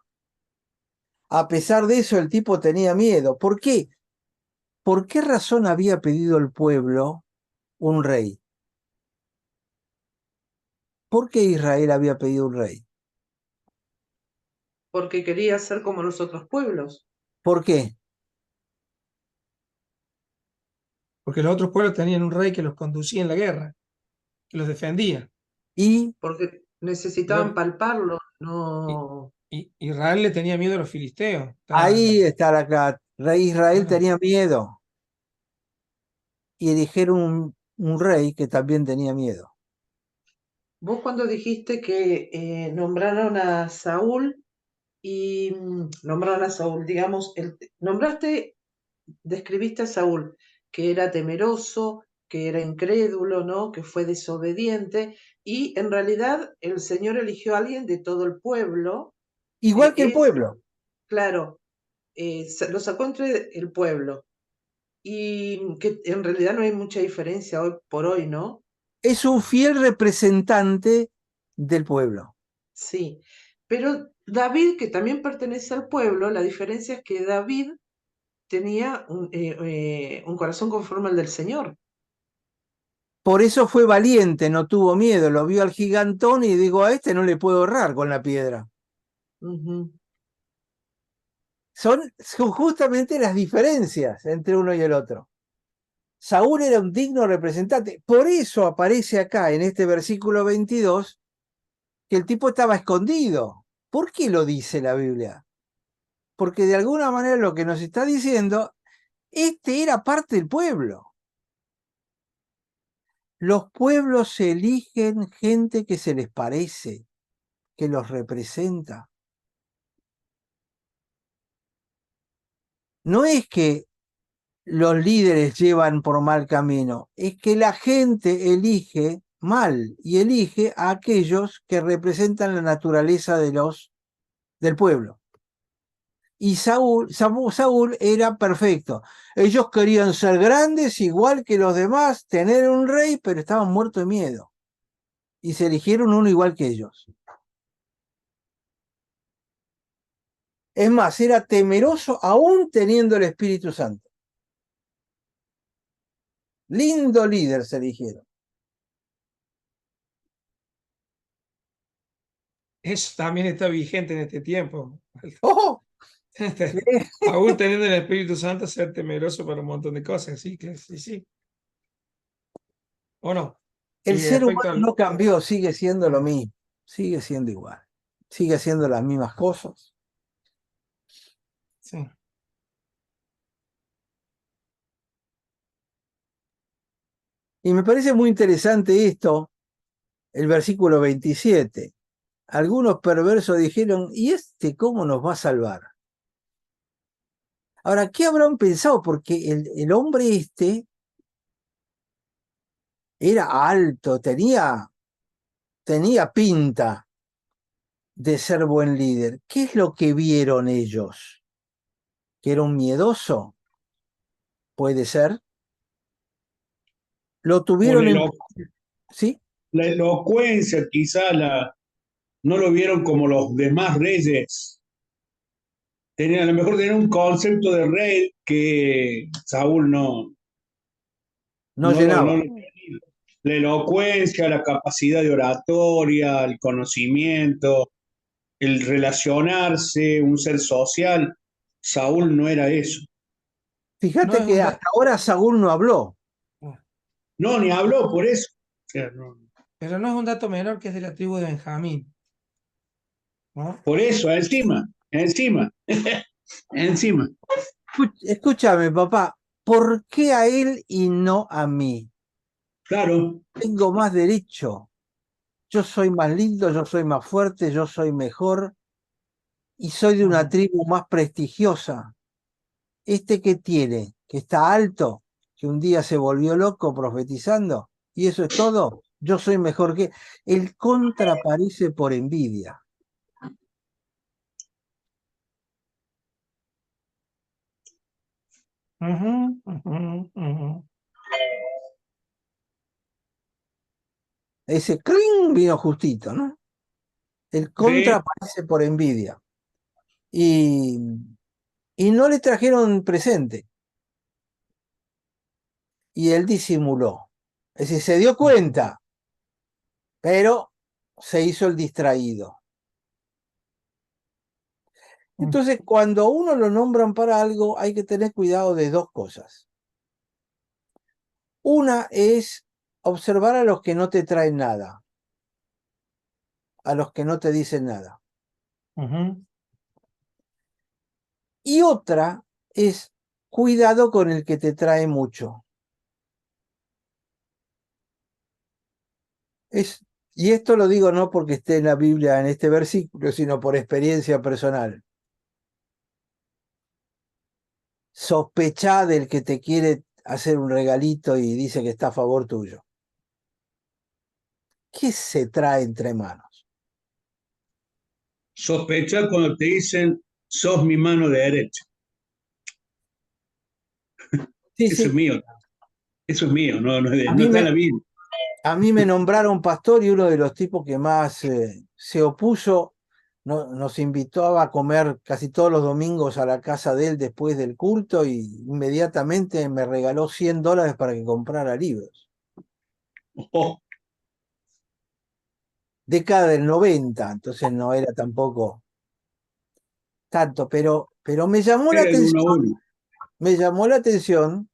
A pesar de eso, el tipo tenía miedo. ¿Por qué? ¿Por qué razón había pedido el pueblo un rey? ¿Por qué Israel había pedido un rey? Porque quería ser como los otros pueblos. ¿Por qué? Porque los otros pueblos tenían un rey que los conducía en la guerra, que los defendía. Y Porque necesitaban Pero palparlo, I- no. Israel le tenía miedo a los filisteos. ahí está la clave. Rey Israel Claro. tenía miedo y eligieron un rey que también tenía miedo. Vos cuando dijiste que nombraron a Saúl y nombraron a Saúl, digamos, nombraste, describiste a Saúl, que era temeroso, que era incrédulo, ¿no? Que fue desobediente, y en realidad el Señor eligió a alguien de todo el pueblo, Igual que el es, pueblo. claro, lo sacó entre el pueblo, y que en realidad no hay mucha diferencia hoy por hoy, ¿no? Es un fiel representante del pueblo. Sí, pero David, que también pertenece al pueblo, la diferencia es que David tenía un corazón conforme al del Señor. Por eso fue valiente, no tuvo miedo, lo vio al gigantón y digo, a este no le puedo errar con la piedra. Ujú. Son justamente las diferencias entre uno y el otro. Saúl era un digno representante. Por eso aparece acá en este versículo 22 que el tipo estaba escondido. ¿Por qué lo dice la Biblia? Porque de alguna manera lo que nos está diciendo, este era parte del pueblo. Los pueblos eligen gente que se les parece, que los representa. No es que los líderes llevan por mal camino, es que la gente elige mal y elige a aquellos que representan la naturaleza del pueblo. Y Saúl era perfecto. Ellos querían ser grandes igual que los demás, tener un rey, pero estaban muertos de miedo. Y se eligieron uno igual que ellos. Es más, era temeroso aún teniendo el Espíritu Santo. Lindo líder se eligieron. Eso también está vigente en este tiempo. ¡Oh! Sí. Aún teniendo el Espíritu Santo, ser temeroso para un montón de cosas. Sí, que sí, sí. ¿O no? El Y ser respecto humano al... no cambió, sigue siendo lo mismo, sigue siendo igual, sigue haciendo las mismas cosas. Sí. Y me parece muy interesante esto, el versículo 27. Algunos perversos dijeron, ¿y este cómo nos va a salvar? Ahora, ¿qué habrán pensado? Porque el hombre este era alto, tenía pinta de ser buen líder. ¿Qué es lo que vieron ellos? ¿Que era un miedoso? ¿Puede ser? Lo O tuvieron en... ¿Sí? la elocuencia, quizá no lo vieron como los demás reyes. A lo mejor tenían un concepto de rey que Saúl No llenaba. no lo tenía. La elocuencia, la capacidad de oratoria, el conocimiento, el relacionarse, un ser social. Saúl no era eso. No Fíjate es que un hasta ahora Saúl no habló. No, ni habló por eso. O sea, pero no es un dato menor que es de la tribu de Benjamín, ¿no? por eso, encima. Escúchame, papá, ¿por qué a él y no a mí? Claro, Tengo más derecho. Yo soy más lindo, yo soy más fuerte, yo soy mejor y soy de una tribu más prestigiosa. Este que tiene, que está alto, que un día se volvió loco profetizando, y eso es todo, yo soy mejor que... El contra aparece por envidia. Ujú, ujú, ujú. Ese cling vino justito, ¿no? El contra sí, aparece por envidia. Y, y no le trajeron presente. Y él disimuló. Es decir, se dio cuenta, pero se hizo el distraído. Entonces, cuando a uno lo nombran para algo, hay que tener cuidado de dos cosas. Una es observar a los que no te traen nada, a los que no te dicen nada. Ujú. Y otra es cuidado con el que te trae mucho. Y esto lo digo no porque esté en la Biblia en este versículo, sino por experiencia personal. Sospechá del que te quiere hacer un regalito y dice que está a favor tuyo. ¿Qué se trae entre manos? sospecha cuando te dicen, sos mi mano derecha. Sí, Eso es sí. mío. Eso es mío, no, A no mí está en me, la Biblia. a mí me nombraron pastor y uno de los tipos que más se opuso nos invitó a comer casi todos los domingos a la casa de él después del culto y inmediatamente me regaló $100 para que comprara libros. Oh, Década del 90, entonces no era tampoco tanto, pero era el uno a uno. me llamó la atención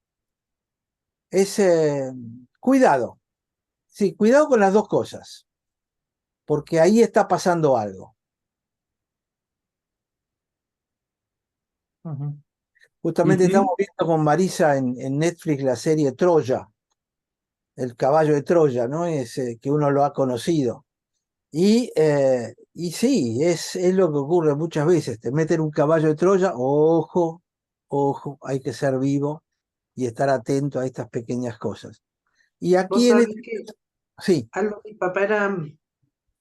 ese cuidado. Sí, cuidado con las dos cosas, porque ahí está pasando algo. Ujú. Justamente estamos viendo con Marisa en Netflix la serie Troya, el caballo de Troya, ¿no? Es que uno lo ha conocido. Y sí, es lo que ocurre muchas veces. Te meten un caballo de Troya, ojo, ojo, hay que ser vivo y estar atento a estas pequeñas cosas. Y Vos aquí en sabés este... que Sí, mi papá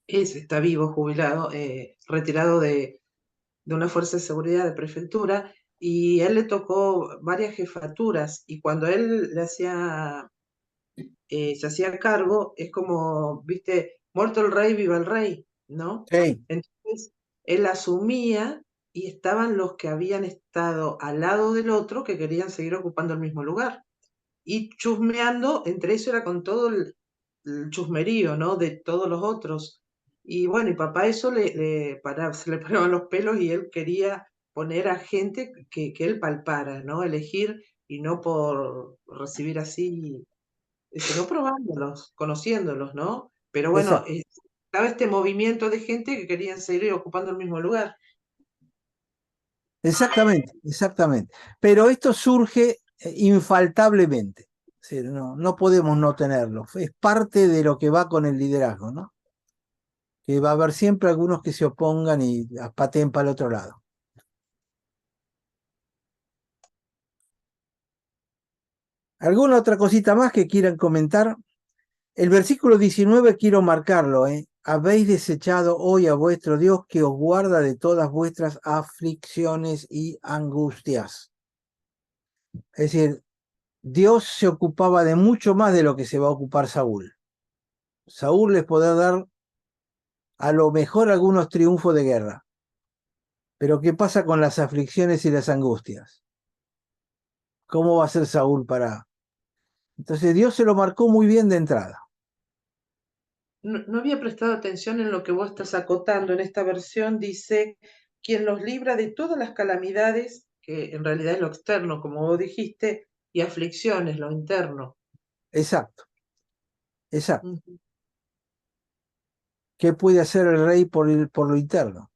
está vivo, jubilado, retirado de una fuerza de seguridad de prefectura, y él le tocó varias jefaturas, y cuando él se hacía cargo, es como, viste, muerto el rey, viva el rey, ¿no? sí, Entonces, él asumía y estaban los que habían estado al lado del otro que querían seguir ocupando el mismo lugar. Y chusmeando, entre eso era con todo el chusmerío, ¿no? De todos los otros. Y bueno, y papá eso se le paraban los pelos y él quería poner a gente que él palpara, ¿no? Elegir y no por recibir así, sino probándolos, conociéndolos, ¿no? Pero bueno, esa, estaba este movimiento de gente que querían seguir ocupando el mismo lugar. exactamente, exactamente. Pero esto surge infaltablemente. Es decir, no podemos no tenerlo. Es parte de lo que va con el liderazgo, ¿no? Que va a haber siempre algunos que se opongan y pateen para el otro lado. ¿Alguna otra cosita más que quieran comentar? El versículo 19 quiero marcarlo, ¿eh? Habéis desechado hoy a vuestro Dios que os guarda de todas vuestras aflicciones y angustias. Es decir, Dios se ocupaba de mucho más de lo que se va a ocupar Saúl. Saúl les podrá dar a lo mejor algunos triunfos de guerra. Pero ¿qué pasa con las aflicciones y las angustias? ¿Cómo va a ser Saúl para...? Entonces Dios se lo marcó muy bien de entrada. No había prestado atención en lo que vos estás acotando. En esta versión dice, quien los libra de todas las calamidades, que en realidad es lo externo, como vos dijiste, y aflicciones, lo interno. Exacto, exacto. ¿Qué puede hacer el rey por lo interno?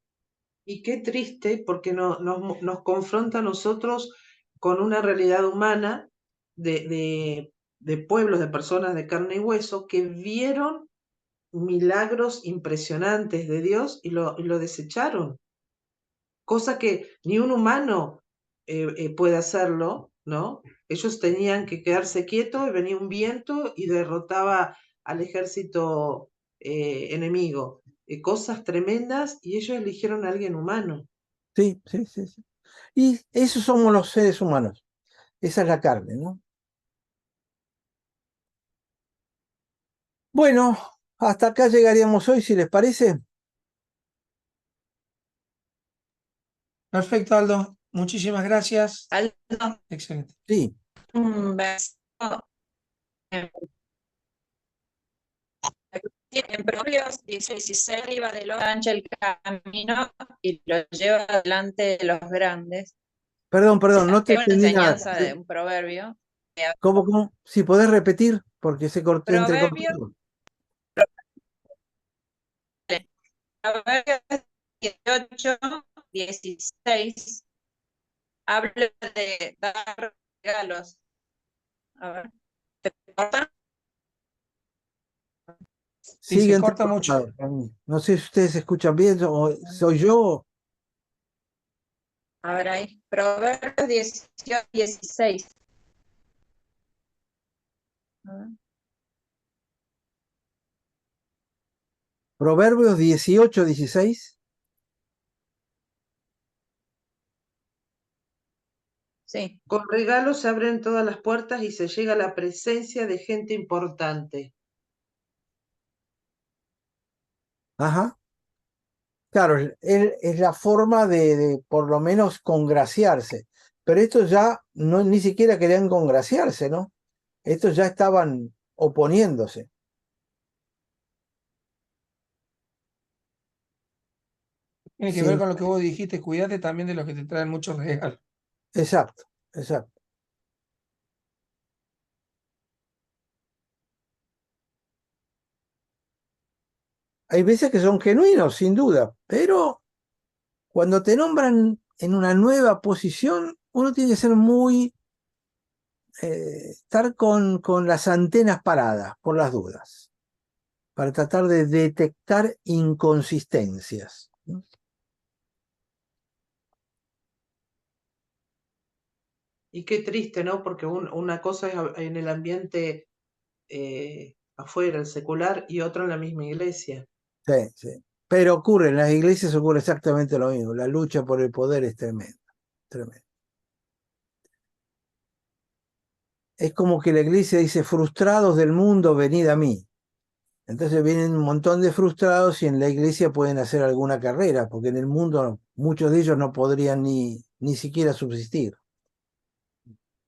Y qué triste, porque nos confronta a nosotros con una realidad humana de pueblos, de personas de carne y hueso, que vieron milagros impresionantes de Dios y lo desecharon. Cosa que ni un humano puede hacerlo, ¿no? Ellos tenían que quedarse quietos y venía un viento y derrotaba al ejército enemigo. Cosas tremendas, y ellos eligieron a alguien humano. Sí, sí, sí, sí. Y esos somos los seres humanos. Esa es la carne, ¿no? Bueno, hasta acá llegaríamos hoy, si les parece. Perfecto, Aldo. Muchísimas gracias. Aldo, Excelente. Sí. un verso en Proverbios dice, si se arriba de los ancha el camino y lo lleva adelante de los grandes. Perdón, no te Hay una entendí nada. enseñanza de un proverbio. ¿Cómo? Si podés repetir, porque se cortó, Proverbios, entrecortó. Proverbios 18, 16, habla de dar regalos. A ver, ¿te corta? Sí, Sigue se corta mucho. entrecortado para mí. No sé si ustedes escuchan bien o soy yo. A ver ahí, Proverbios 18, 16. A ver. Proverbios 18, 16. Sí, Con regalos se abren todas las puertas y se llega a la presencia de gente importante. Ajá. Claro, es la forma de por lo menos congraciarse. Pero estos ya no ni siquiera querían congraciarse, ¿no? Estos ya estaban oponiéndose. Tiene que ver Sin- con lo que vos dijiste. Cuídate también de los que te traen muchos regalos. Exacto, exacto. Hay veces que son genuinos, sin duda, pero cuando te nombran en una nueva posición, uno tiene que ser muy, estar con las antenas paradas por las dudas, para tratar de detectar inconsistencias, ¿no? Y qué triste, ¿no? Porque una cosa es en el ambiente afuera, el secular, y otra en la misma iglesia. Sí, sí. Pero ocurre, en las iglesias ocurre exactamente lo mismo. La lucha por el poder es tremenda, tremenda. Es como que la iglesia dice, frustrados del mundo, venid a mí. Entonces vienen un montón de frustrados y en la iglesia pueden hacer alguna carrera, porque en el mundo muchos de ellos no podrían ni siquiera subsistir.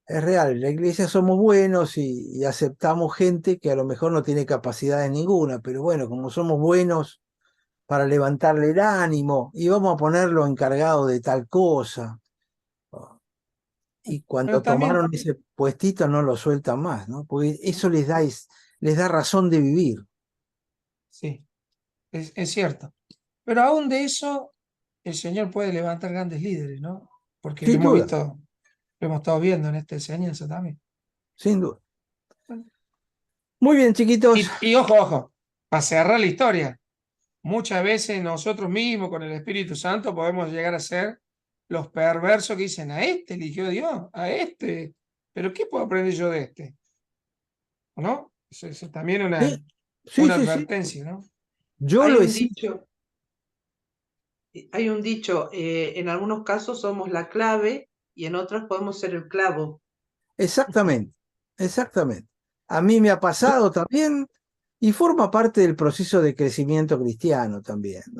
Es real, en la iglesia somos buenos y aceptamos gente que a lo mejor no tiene capacidades ninguna, pero bueno, como somos buenos para levantarle el ánimo y vamos a ponerlo encargado de tal cosa. Y Pero cuando también, tomaron ese puestito no lo sueltan más, ¿no? Porque eso les da razón de vivir. sí, es cierto. Pero aún de eso, el Señor puede levantar grandes líderes, ¿no? Porque lo Sin hemos duda, visto, lo hemos estado viendo en esta enseñanza también. sin duda. Muy bien, chiquitos. Y ojo, ojo, para cerrar la historia, muchas veces nosotros mismos con el Espíritu Santo podemos llegar a ser los perversos que dicen, a este eligió Dios, a este, pero ¿qué puedo aprender yo de este? ¿O no? Eso también es Sí, sí, una sí, sí. advertencia, ¿no? Yo Hay lo he un sido. dicho, en algunos casos somos la clave y en otros podemos ser el clavo. Exactamente, exactamente. A mí me ha pasado también y forma parte del proceso de crecimiento cristiano también, ¿no?